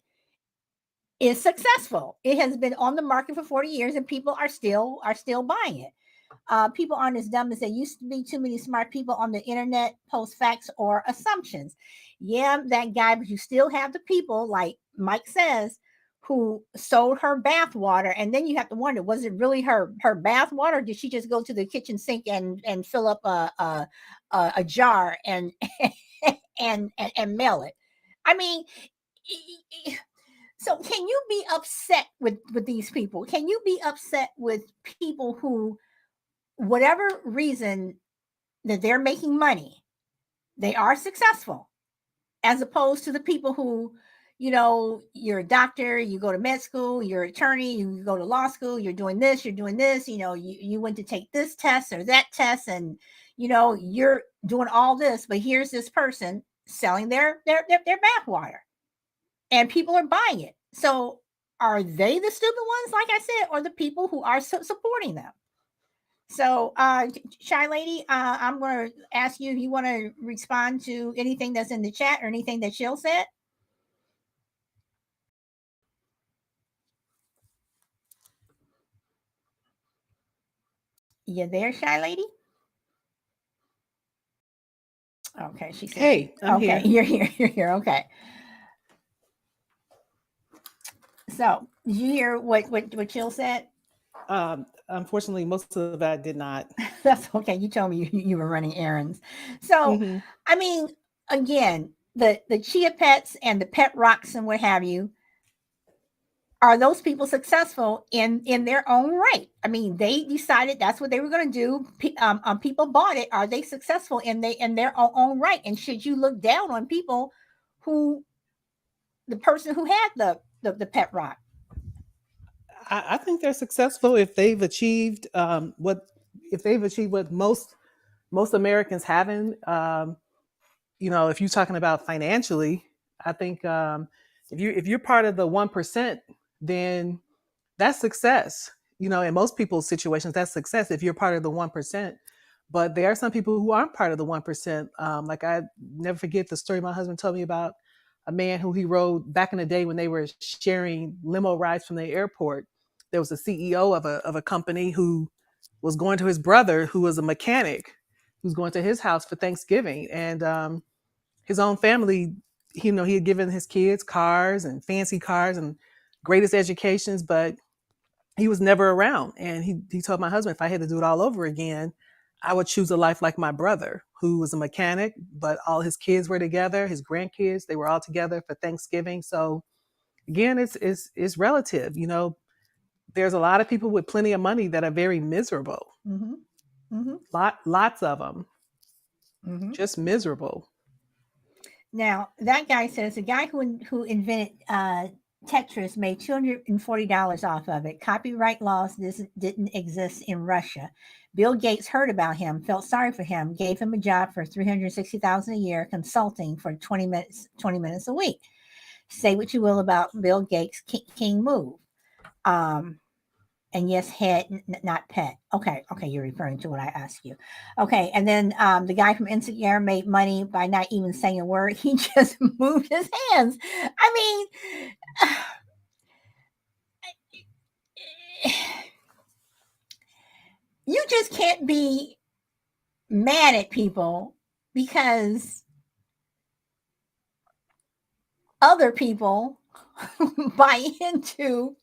is successful. It has been on the market for 40 years and people are still buying it. People aren't as dumb as they used to be. Too many smart people on the internet post facts or assumptions. Yeah, that guy, but you still have the people, like Mike says, who sold her bath water. And then you have to wonder, was it really her bath water? Or did she just go to the kitchen sink and fill up a jar and mail it? I mean, so can you be upset with these people? Can you be upset with people who, whatever reason that they're making money, they are successful, as opposed to the people who, you're a doctor, you go to med school, you're an attorney, you go to law school, you're doing this, you went to take this test or that test, and you're doing all this, but here's this person selling their bathwater, and people are buying it. So are they the stupid ones, like I said, or the people who are supporting them? So, Shy Lady, I'm going to ask you if you want to respond to anything that's in the chat or anything that Jill said. You there, Shy Lady? Okay, she said Hey, I'm okay, here. you're here. You're here. Okay. So, did you hear what Jill said? Unfortunately, most of that did not. That's okay. You told me you were running errands. So, Mm-hmm. I mean, again, the chia pets and the pet rocks and what have you, are those people successful in their own right? I mean, they decided that's what they were going to do. People bought it. Are they successful in their own right? And should you look down on people who the person who had the pet rock? I think they're successful if they've achieved what most Americans haven't. If you're talking about financially, I think if you're part of the 1%, then that's success. In most people's situations, that's success if you're part of the 1%. But there are some people who aren't part of the 1%. Like I never forget the story my husband told me about a man who he rode back in the day when they were sharing limo rides from the airport. There was a CEO of a company who was going to his brother, who was a mechanic, who's going to his house for Thanksgiving, and his own family. He had given his kids cars and fancy cars and greatest educations, but he was never around. And he told my husband, if I had to do it all over again, I would choose a life like my brother, who was a mechanic, but all his kids were together, his grandkids, they were all together for Thanksgiving. So again, it's relative. There's a lot of people with plenty of money that are very miserable. Mm-hmm. Mm-hmm. Lots of them, Mm-hmm. just miserable. Now that guy says the guy who invented Tetris made $240 off of it. Copyright laws didn't exist in Russia. Bill Gates heard about him, felt sorry for him, gave him a job for $360,000 a year, consulting for 20 minutes a week. Say what you will about Bill Gates' king move. And yes, head, not pet. Okay, you're referring to what I asked you. Okay, and then the guy from Instagram made money by not even saying a word. He just moved his hands. I mean, you just can't be mad at people because other people buy into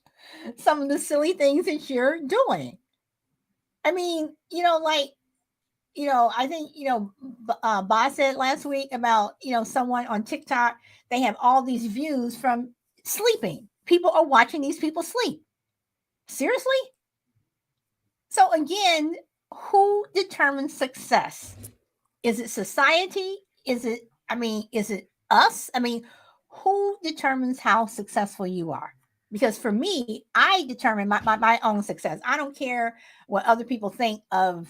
some of the silly things that you're doing. I mean, I think, Boss said last week about, someone on TikTok, they have all these views from sleeping. People are watching these people sleep. Seriously? So again, who determines success? Is it society? Is it us? I mean, who determines how successful you are? Because for me, I determine my own success. I don't care what other people think of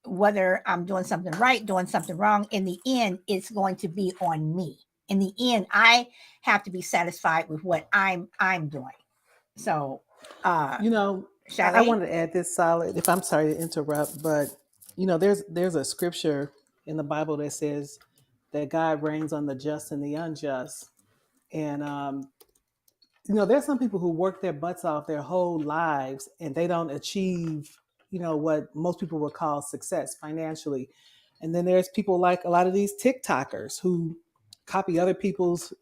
whether I'm doing something right, doing something wrong. In the end, it's going to be on me. In the end, I have to be satisfied with what I'm doing. So, You know, I Chalet? wanted to add this solid. If I'm sorry to interrupt, but there's a scripture in the Bible that says that God reigns on the just and the unjust, and there's some people who work their butts off their whole lives and they don't achieve, what most people would call success financially. And then there's people like a lot of these TikTokers who copy other people's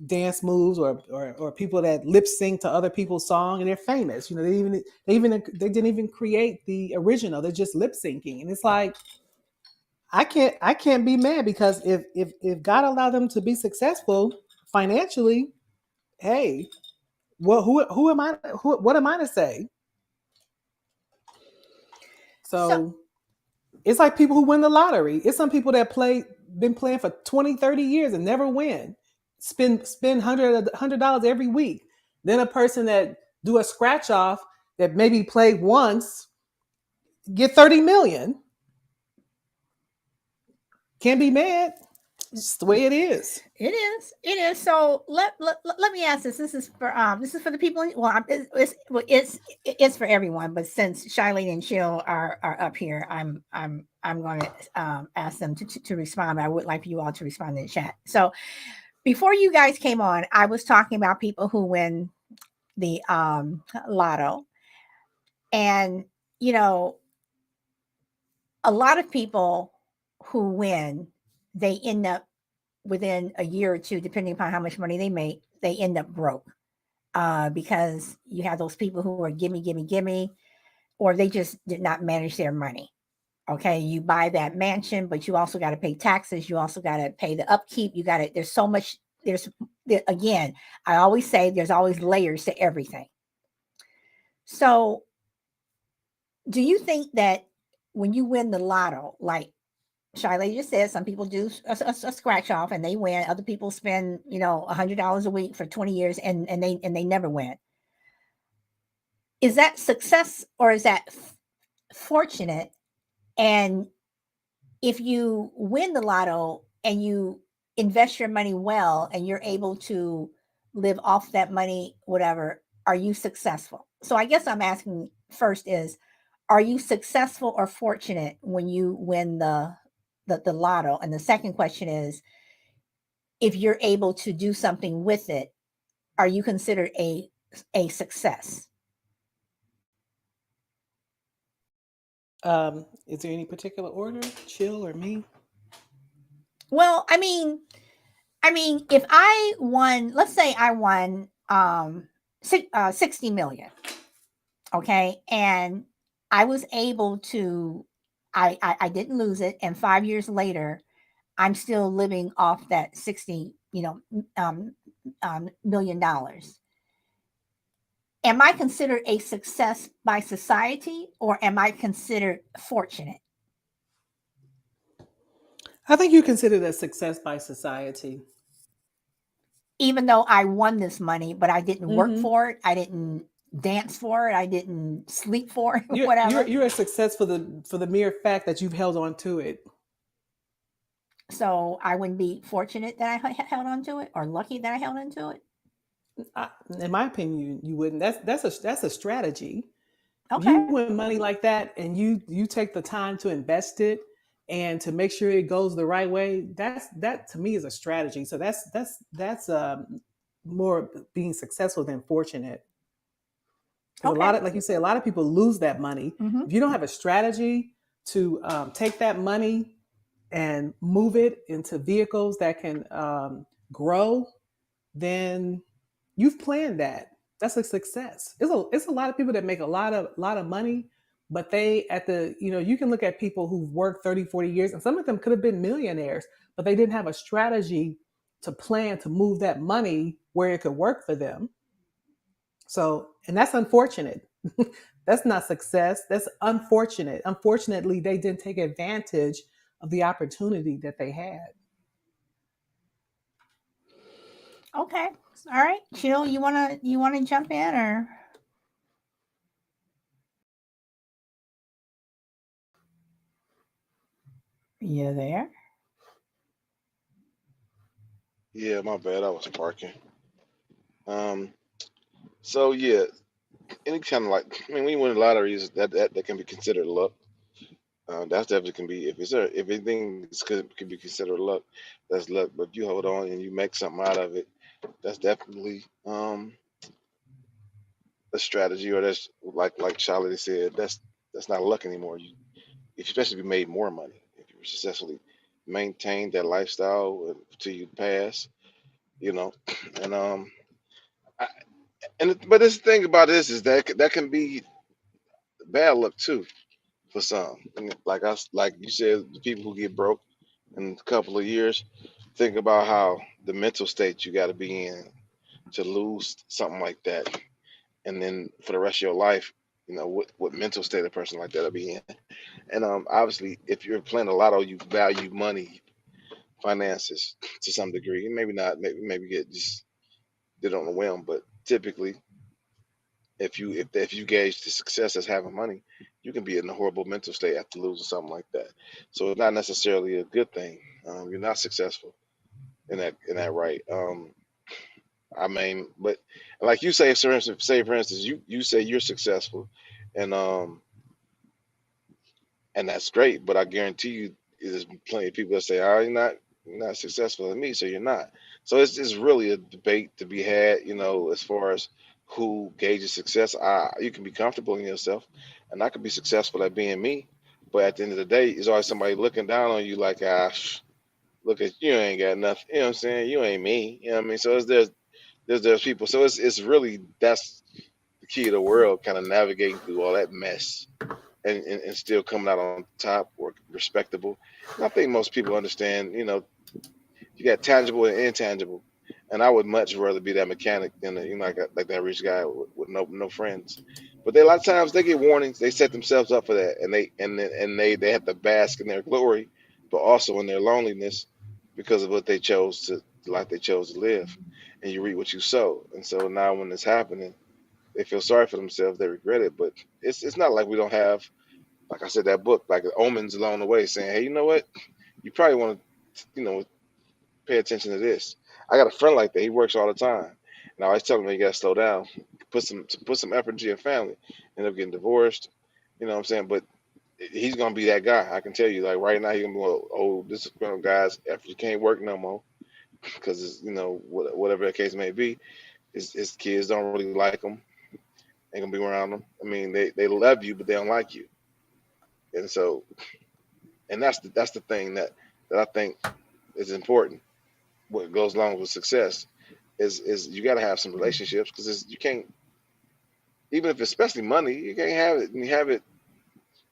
dance moves or people that lip sync to other people's song and they're famous. They didn't even create the original. They're just lip syncing. And it's like, I can't be mad because if God allowed them to be successful financially, hey, well, who am I? What am I to say? So, So it's like people who win the lottery. It's some people that been playing for 20, 30 years and never win. spend $100 every week. Then a person that do a scratch off that maybe play once get 30 million. Can't be mad. It's the way it is. It is. It is. So let me ask this. This is for the people. It's for everyone. But since Shilene and Chill are up here, I'm going to ask them to respond. But I would like for you all to respond in the chat. So before you guys came on, I was talking about people who win the lotto, and you know, a lot of people who win, they end up within a year or two, depending upon how much money they make, they end up broke because you have those people who are gimme, gimme, gimme, or they just did not manage their money. Okay, you buy that mansion, but you also got to pay taxes. You also got to pay the upkeep. You got to. There's so much. Again, I always say there's always layers to everything. So, do you think that when you win the lotto, like Shiley just said, some people do a scratch off and they win. Other people spend, $100 a week for 20 years and they never win. Is that success or is that fortunate? And if you win the lotto and you invest your money well and you're able to live off that money, whatever, are you successful? So I guess I'm asking first is, are you successful or fortunate when you win the lotto? And the second question is, if you're able to do something with it, are you considered a success? Is there any particular order? Chill or me? Well, I mean, if I won, let's say I won 60 million, okay, and I was able to, I didn't lose it, and 5 years later, I'm still living off that 60, $1 million. Am I considered a success by society or am I considered fortunate? I think you consider that success by society. Even though I won this money, but I didn't work Mm-hmm. for it, I didn't dance for it, I didn't sleep for it, You're you're whatever. you're a success for the mere fact that you've held on to it. So I wouldn't be fortunate that I held on to it or lucky that I held on to it. I, in my opinion, you wouldn't. That's a strategy. If Okay. you win money like that and you take the time to invest it and to make sure it goes the right way, that to me is a strategy. So that's more being successful than fortunate. Because a Okay. lot of, like you say, a lot of people lose that money Mm-hmm. if you don't have a strategy to take that money and move it into vehicles that can grow, then you've planned that. That's a success. It's a lot of people that make a lot of money, but they at the you can look at people who've worked 30, 40 years, and some of them could have been millionaires, but they didn't have a strategy to plan to move that money where it could work for them. So, and that's unfortunate. That's not success. That's unfortunate. Unfortunately, they didn't take advantage of the opportunity that they had. Okay. All right. Chill. You wanna jump in or you there? Yeah, my bad. I was parking. Um, so yeah, any kind of like, I mean, when you win the lottery, that can be considered luck. That's definitely can be if anything could be considered luck, that's luck. But if you hold on and you make something out of it, that's definitely a strategy, or that's like Charlie said, that's not luck anymore. You especially if you made more money, if you successfully maintained that lifestyle till you pass, you know, and I, but this thing about this is that can be bad luck too for some. And like you said, the people who get broke in a couple of years, think about how the mental state you got to be in to lose something like that, and then for the rest of your life, what mental state a person like that will be in. And obviously, if you're playing a lotto, you value money finances to some degree. Maybe not. Maybe get just did it on a whim, but typically, if you gauge the success as having money, you can be in a horrible mental state after losing something like that. So it's not necessarily a good thing. You're not successful in that right. I mean, but like you say, for instance, you say you're successful, and that's great. But I guarantee you, there's plenty of people that say, "Oh, you're not successful in me, so you're not." So it's really a debate to be had, as far as who gauges success. You can be comfortable in yourself, and I could be successful at being me. But at the end of the day, there's always somebody looking down on you, like, look at you, ain't got nothing. You know what I'm saying? You ain't me. You know what I mean? So there's people. So it's really that's the key of the world, kind of navigating through all that mess and still coming out on top or respectable. And I think most people understand, you got tangible and intangible. And I would much rather be that mechanic than like that rich guy with no friends. But a lot of times they get warnings. They set themselves up for that, and they have to bask in their glory, but also in their loneliness because of what they chose to the life they chose to live. And you reap what you sow. And so now when it's happening, they feel sorry for themselves. They regret it. But it's not like we don't have, like I said, that book, like omens along the way, saying, hey, you know what? You probably want to, pay attention to this. I got a friend like that. He works all the time, and I always tell him you got to slow down, put some effort into your family. End up getting divorced. You know what I'm saying? But he's gonna be that guy. I can tell you, like right now, he's gonna be like, oh, this is one of guys after you can't work no more because it's whatever the case may be. His kids don't really like him. Ain't gonna be around them. I mean, they love you, but they don't like you. And so, and that's the thing that I think is important. What goes along with success is you got to have some relationships because you can't, even if it's especially money, you can't have it and you have it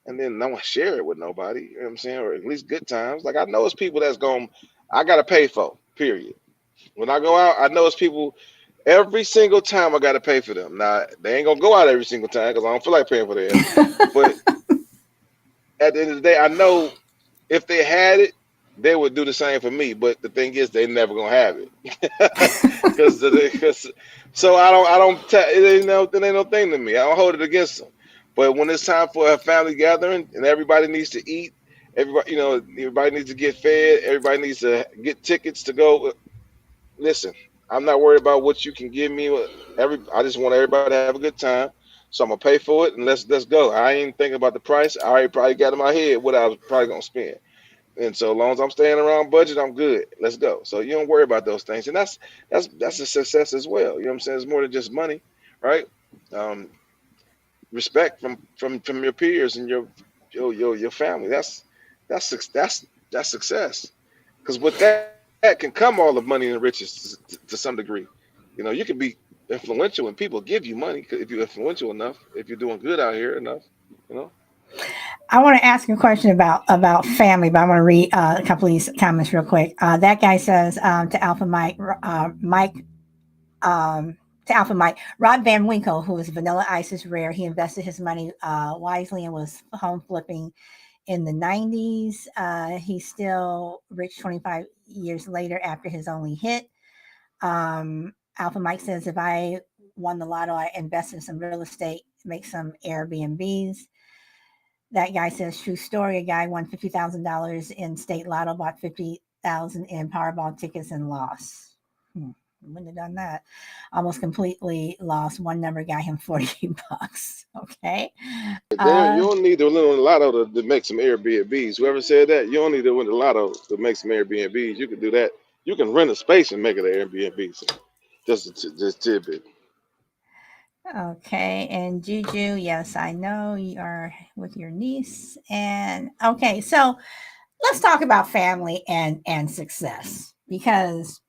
and then no one share it with nobody. You know what I'm saying? Or at least good times. Like I know it's people that's going, I got to pay for. Period. When I go out, I know it's people. Every single time I got to pay for them. Now they ain't gonna go out every single time because I don't feel like paying for theirs. But at the end of the day, I know if they had it, they would do the same for me. But the thing is, they never gonna have it, because so it ain't no thing to me. I don't hold it against them. But when it's time for a family gathering and everybody needs to eat, everybody needs to get fed, everybody needs to get tickets to go. Listen, I'm not worried about what you can give me. I just want everybody to have a good time. So I'm gonna pay for it and let's go. I ain't thinking about the price. I already probably got in my head what I was probably gonna spend. And so as long as I'm staying around budget, I'm good. Let's go. So you don't worry about those things, and that's a success as well. You know what I'm saying? It's more than just money, right? Um, Respect from your peers and your family. That's success. Because with that can come all the money and riches to some degree. You can be influential and people give you money if you're influential enough. If you're doing good out here enough, you know. I want to ask a question about family, but I want to read a couple of these comments real quick. That guy says to Alpha Mike, um, to Alpha Mike, Rod Van Winkle, who is Vanilla Ice's rare, he invested his money wisely and was home flipping in the 90s. He's still rich 25 years later after his only hit. Alpha Mike says, if I won the lotto, I invest in some real estate, make some Airbnbs. That guy says, true story. A guy won $50,000 in state lotto, bought 50,000 in Powerball tickets and lost. Wouldn't have done that. Almost completely lost. One number got him 40 bucks. Okay. You don't need to win the lotto to make some Airbnbs. Whoever said that, you don't need to win the lotto to make some Airbnbs. You can do that. You can rent a space and make it an Airbnb. So just tidbit. Okay. And Juju, yes, I know you are with your niece. And okay, so let's talk about family and success because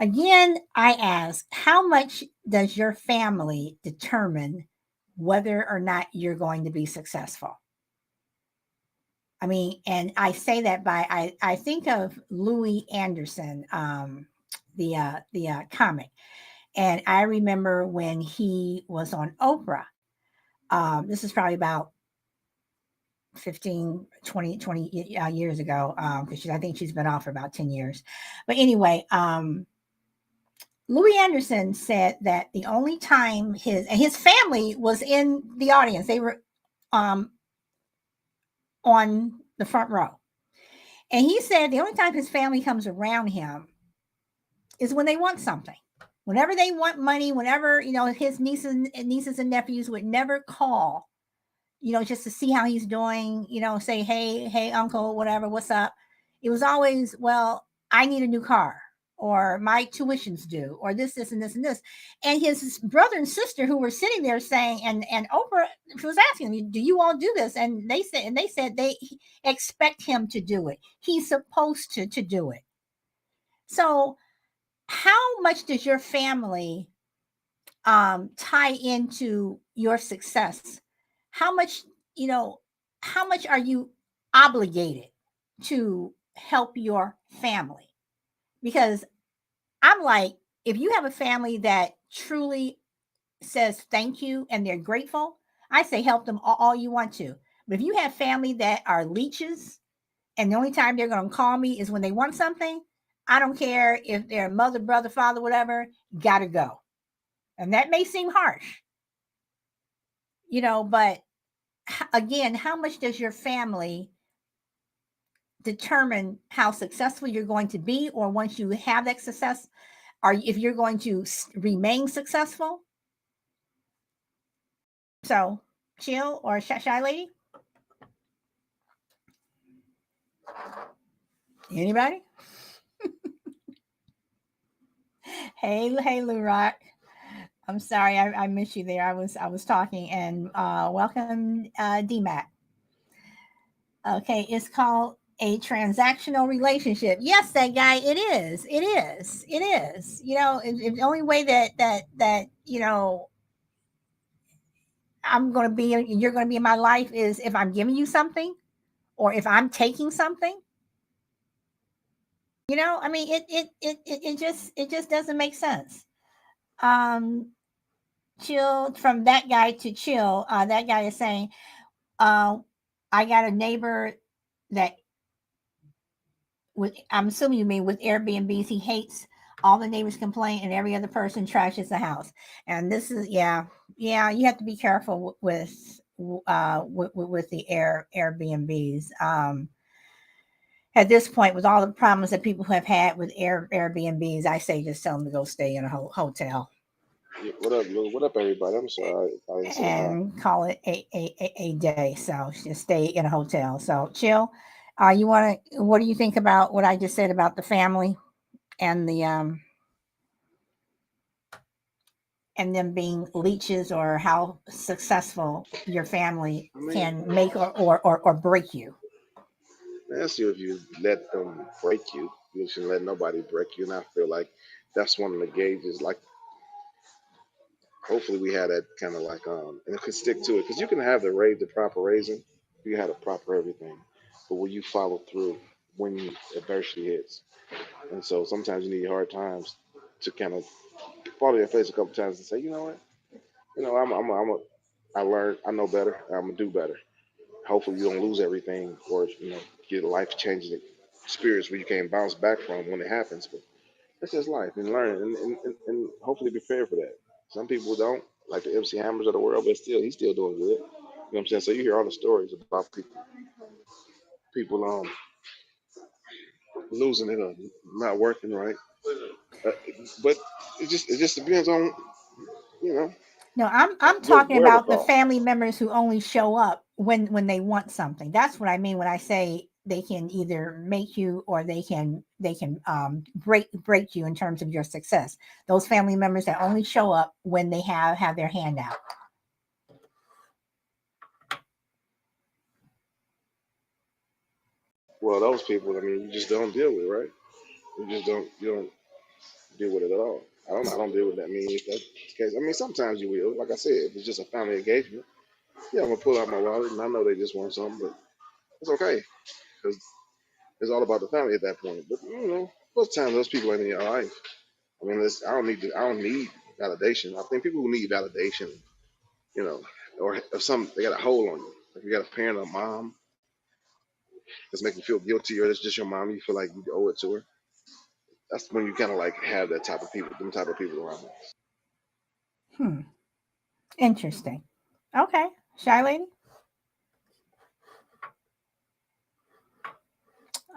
again, I ask, how much does your family determine whether or not you're going to be successful? I mean, and I say that by I think of Louis Anderson, the comic, and I remember when he was on Oprah. This is probably about 15, 20 years ago, because I think she's been off for about 10 years. But anyway, Louis Anderson said that the only time his family was in the audience, they were on the front row. And he said the only time his family comes around him is when they want something. Whenever they want money, whenever, his nieces and nephews would never call, just to see how he's doing, say, hey, uncle, whatever, what's up. It was always, well, I need a new car, or my tuition's due, or this, and this, and this. And his brother and sister who were sitting there saying, and Oprah was asking me, do you all do this? And they said they expect him to do it. He's supposed to do it. So how much does your family tie into your success? How much, how much are you obligated to help your family? Because I'm like, if you have a family that truly says thank you and they're grateful, I say help them all you want to. But if you have family that are leeches and the only time they're going to call me is when they want something, I don't care if they're mother, brother, father, whatever, gotta go. And that may seem harsh, but again, how much does your family determine how successful you're going to be, or once you have that success, or if you're going to remain successful? So, Chill or Shy Lady? Anybody? Hey, Lou Rock. I'm sorry, I missed you there. I was talking, and welcome, DMAC. Okay, it's called a transactional relationship. Yes, that guy. It is. It is. It is. If the only way that I'm going to be, you're going to be in my life is if I'm giving you something, or if I'm taking something. I mean, it just doesn't make sense. Chill, from that guy to Chill. That guy is saying, I got a neighbor that, I'm assuming you mean with Airbnbs, he hates all the neighbors complain and every other person trashes the house. And this is, yeah, you have to be careful with the Airbnbs. At this point, with all the problems that people have had with Airbnbs, I say just tell them to go stay in a hotel. What up, Lou? What up, everybody? I'm sorry I didn't say hi. And call it a day. So just stay in a hotel. So Chill. What do you think about what I just said about the family and the and them being leeches, or how successful your family can make or break you? Ask you if you let them break you. You shouldn't let nobody break you. And I feel like that's one of the gauges. Like, hopefully, we had that kind of like, and it could stick to it. Because you can have the proper raising, you had a proper everything. But will you follow through when adversity hits? And so sometimes you need hard times to kind of fall to your face a couple times and say, you know what? I learned, I know better, I'm going to do better. Hopefully you don't lose everything, or get a life changing experience where you can't bounce back from when it happens. But that's just life and learning, and hopefully prepare for that. Some people don't, like the MC Hammers of the world, but still he's still doing good. You know what I'm saying? So you hear all the stories about people losing it or not working right, uh, but it just depends on you know No, I'm talking about the wherewithal. family members who only show up when they want something. That's what I mean when I say they can either make you, or they can break you in terms of your success. Those family members that only show up when they have their hand out. Well, those people, I mean, you just don't deal with, right? You don't deal with it at all. I don't deal with that. I mean, if that's the case, I mean, sometimes you will. Like I said, if it's just a family engagement, yeah, I'm gonna pull out my wallet, and I know they just want something, but it's okay because it's all about the family at that point. But most times those people ain't in your life. I mean, I don't need validation. I think people who need validation, you know, or if they got a hold on you, like you got a parent or mom that's making you feel guilty, or it's just your mom, you feel like you owe it to her. That's when you kind of like have that type of people, them type of people around. Hmm. Interesting. Okay. Shy lady.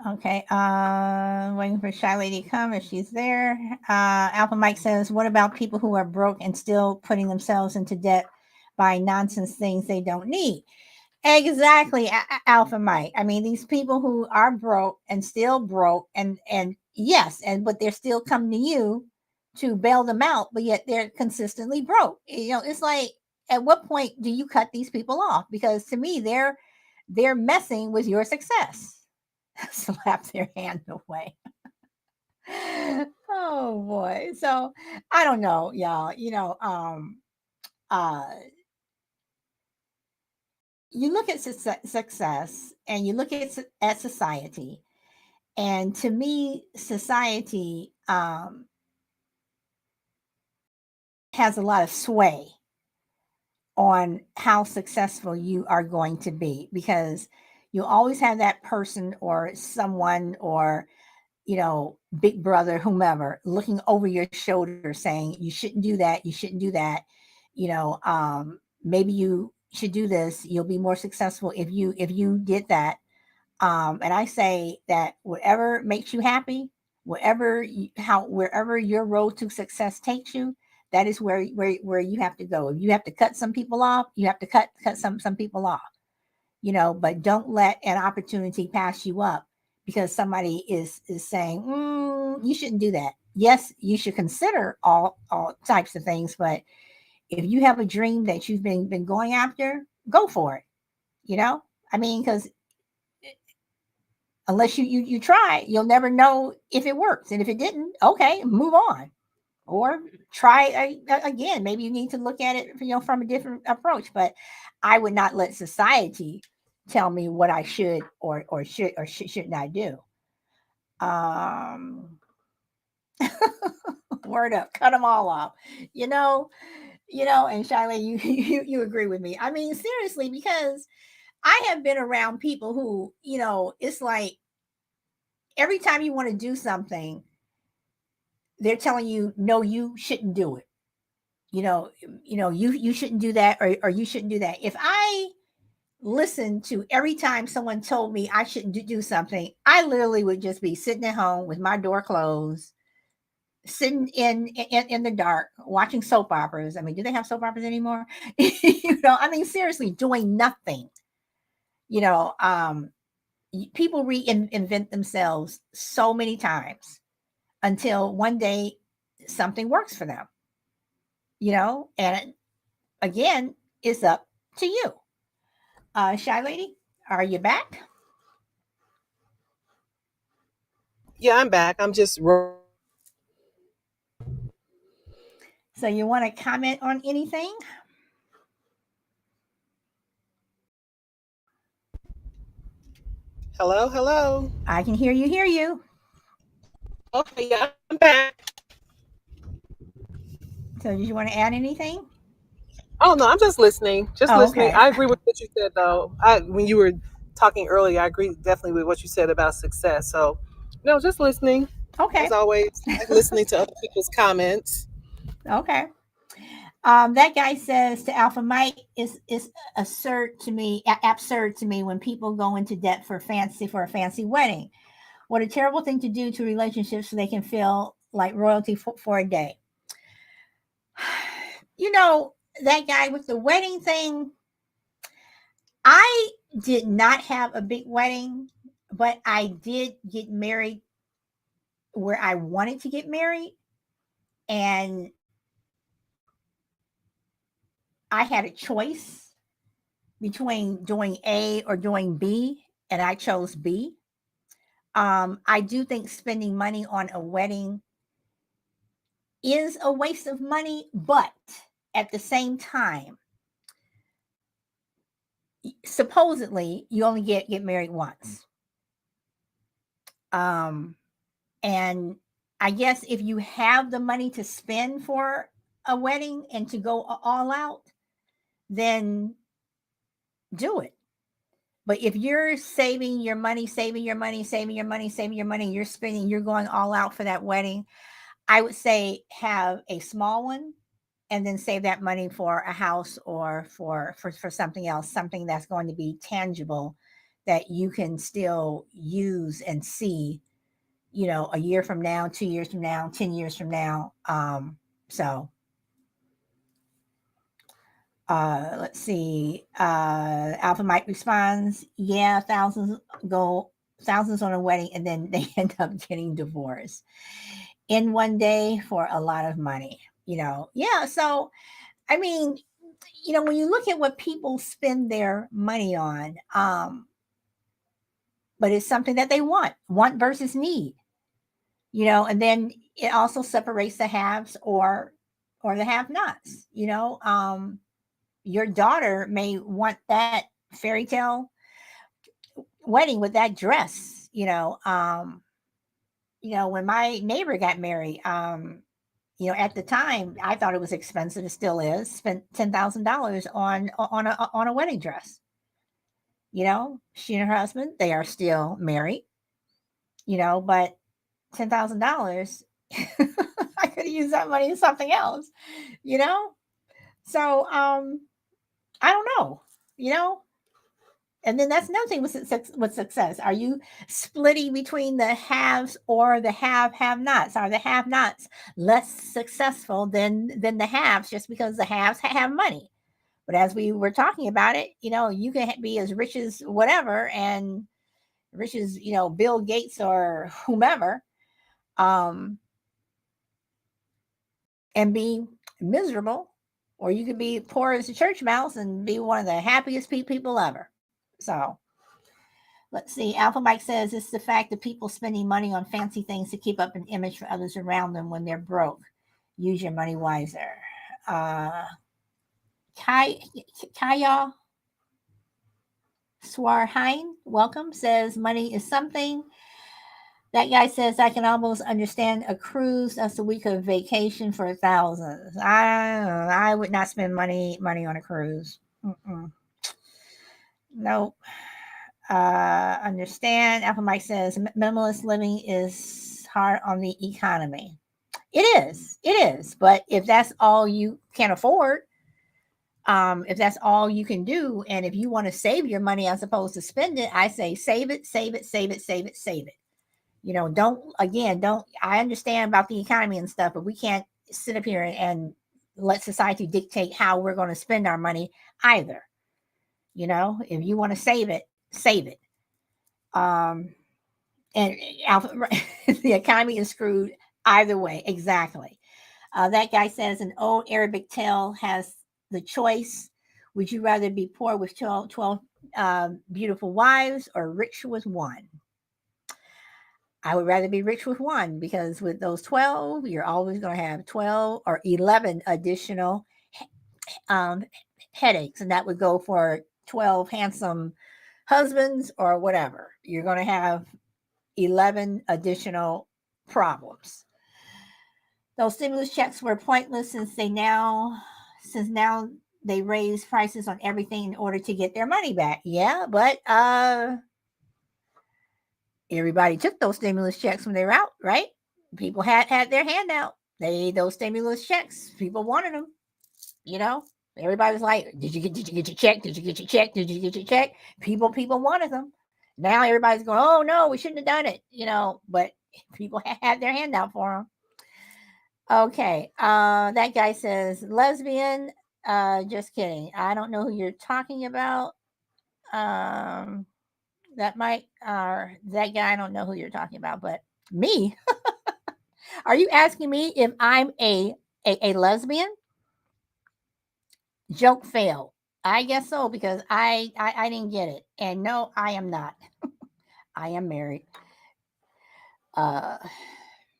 Okay. Waiting for Shy Lady to come if she's there. Alpha Mike says, "What about people who are broke and still putting themselves into debt buying nonsense things they don't need?" Exactly, Alpha Mike. I mean, these people who are broke and still broke, and yes, and but they're still coming to you to bail them out, but yet they're consistently broke. It's like, at what point do you cut these people off? Because to me, they're messing with your success. Slap their hand away. Oh boy. So I don't know, y'all. Uh you look at success and you look at society, and to me, society has a lot of sway on how successful you are going to be, because you always have that person or someone, or big brother, whomever, looking over your shoulder saying, you shouldn't do that. You shouldn't do that. Maybe you should do this. You'll be more successful if you did that. And I say that whatever makes you happy, wherever your road to success takes you, that is where you have to go. If you have to cut some people off, you have to cut some people off. But don't let an opportunity pass you up because somebody is saying, you shouldn't do that. Yes, you should consider all types of things, but if you have a dream that you've been going after, go for it. you know I mean, because unless you try, you'll never know if it works, and if it didn't, okay, move on, or try again. Maybe you need to look at it from a different approach, but I would not let society tell me what I should or should not do. um Word up, cut them all off. you know and Shiley, you agree with me. I mean, seriously, because I have been around people who, it's like every time you want to do something, they're telling you, no, you shouldn't do it. You shouldn't do that, or you shouldn't do that. If I listened to every time someone told me I shouldn't do something, I literally would just be sitting at home with my door closed, sitting in the dark, watching soap operas. I mean, do they have soap operas anymore? I mean, seriously, doing nothing. You know, um, People reinvent themselves so many times until one day something works for them. And again, it's up to you. Shy lady, are you back? Yeah, I'm back. I'm just So you want to comment on anything? hello, hello. I can hear you. Hear you. Okay, yeah, I'm back. So did you want to add anything? Oh no, I'm just listening. Just Oh, listening. okay. I agree with what you said though. I when you were talking earlier, I agree definitely with what you said about success. So no, just listening. Okay. As always, like listening to other people's comments. Okay. That guy says to Alpha Mike, is absurd to me when people go into debt for a fancy wedding. What a terrible thing to do to relationships so they can feel like royalty for a day. You know, that guy with the wedding thing, I did not have a big wedding, but I did get married where I wanted to get married. And I had a choice between doing A or doing B, and I chose B. I do think spending money on a wedding is a waste of money, but at the same time, supposedly you only get married once. Um, and I guess if you have the money to spend for a wedding and to go all out, then do it. But if you're saving your money, saving your money, saving your money, saving your money, you're spending, you're going all out for that wedding, I would say have a small one and then save that money for a house or for something else, something that's going to be tangible that you can still use and see, a year from now, 2 years from now, 10 years from now. So let's see. Alpha Mike responds, yeah, thousands on a wedding and then they end up getting divorced in one day for a lot of money. Yeah. So I mean, when you look at what people spend their money on, but it's something that they want versus need, and then it also separates the haves or the have-nots. Your daughter may want that fairy tale wedding with that dress. When my neighbor got married, at the time I thought it was expensive. It still is. Spent $10,000 on a wedding dress. She and her husband, they are still married. But $10,000, I could have used that money in something else. You know. So I don't know. You know, and then that's another thing with success. Are you splitting between the haves or the have-nots? Are the have-nots less successful than the haves just because the haves have money? But as we were talking about it, you can be as rich as whatever and rich as Bill Gates or whomever, um, and be miserable, or you could be poor as a church mouse and be one of the happiest people ever. So let's see. Alpha Mike says it's the fact that people spending money on fancy things to keep up an image for others around them when they're broke. Use your money wiser. Kaya Swarheim, welcome, says money is something. That guy says I can almost understand a cruise. That's a week of vacation for thousands. I would not spend money on a cruise. Mm-mm. Nope. Understand. Alpha Mike says minimalist living is hard on the economy. It is. It is. But if that's all you can afford, if that's all you can do, and if you want to save your money as opposed to spend it, I say save it, save it, save it, save it, save it. Don't, I understand about the economy and stuff, but we can't sit up here and let society dictate how we're going to spend our money either. If you want to save it, save it. And the economy is screwed either way. Exactly. That guy says an old Arabic tale has the choice. Would you rather be poor with 12 beautiful wives or rich with one? I would rather be rich with one, because with those 12, you're always going to have 12 or 11 additional um, headaches. And that would go for 12 handsome husbands or whatever. You're going to have 11 additional problems. Those stimulus checks were pointless since now they raise prices on everything in order to get their money back. Yeah, but everybody took those stimulus checks when they were out, right? People had their hand out. Those stimulus checks, people wanted them. Everybody was like, "Did you get your check? Did you get your check? Did you get your check?" People wanted them. Now everybody's going, "Oh no, we shouldn't have done it." But people had their hand out for them. Okay, that guy says lesbian. Just kidding. I don't know who you're talking about. That might that guy. I don't know who you're talking about, but me. Are you asking me if I'm a lesbian? Joke failed. I guess so, because I didn't get it. And no, I am not. I am married. Uh,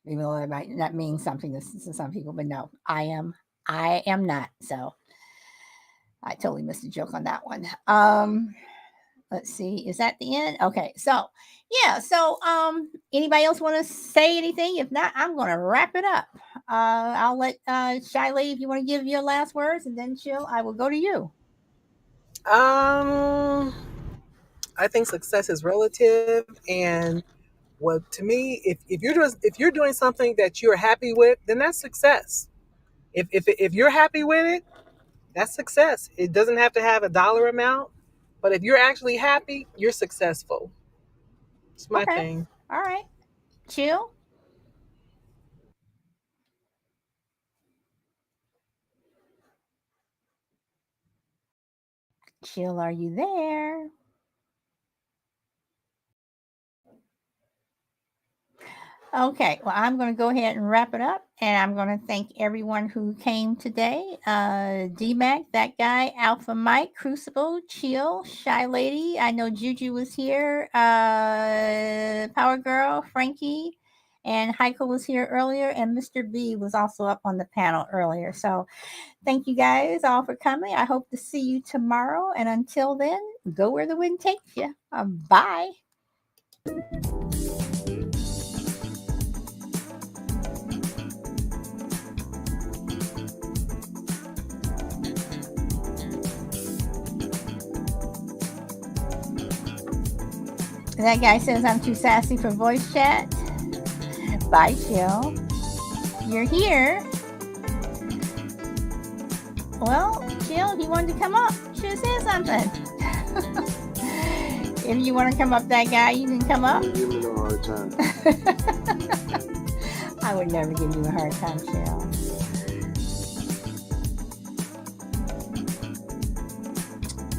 Even though it might not mean something to some people, but no, I am not. So I totally missed a joke on that one. Let's see, is that the end? Okay, so yeah, so anybody else want to say anything? If not, I'm gonna wrap it up. I'll let Shy Lady, if you want to give your last words, and then Chill, I will go to you. Um, I think success is relative, and what to me, if you're doing something that you're happy with, then that's success. If you're happy with it, that's success. It doesn't have to have a dollar amount, but if you're actually happy, you're successful. It's my Okay. thing. All right. Chill. Chill, are you there? Okay, well, I'm going to go ahead and wrap it up, and I'm going to thank everyone who came today. DMAC, that guy, Alpha Mike, Crucible, Chill, Shy Lady. I know Juju was here. Power Girl, Frankie, and Heiko was here earlier, and Mr. B was also up on the panel earlier. So thank you guys all for coming. I hope to see you tomorrow, and until then, go where the wind takes you. Bye. That guy says I'm too sassy for voice chat. Bye, Chill. You're here. Well, Chill, if you wanted to come up, you should have said something. If you want to come up, that guy, you can come up. Don't give me no hard time. I would never give you a hard time, Chill.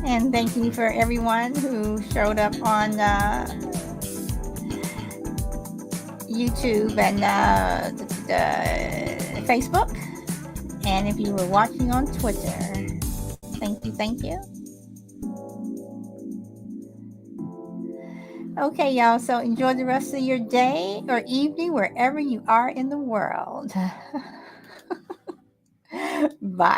And thank you for everyone who showed up on YouTube and Facebook. And if you were watching on Twitter, thank you, thank you. Okay, y'all, so enjoy the rest of your day or evening wherever you are in the world. Bye.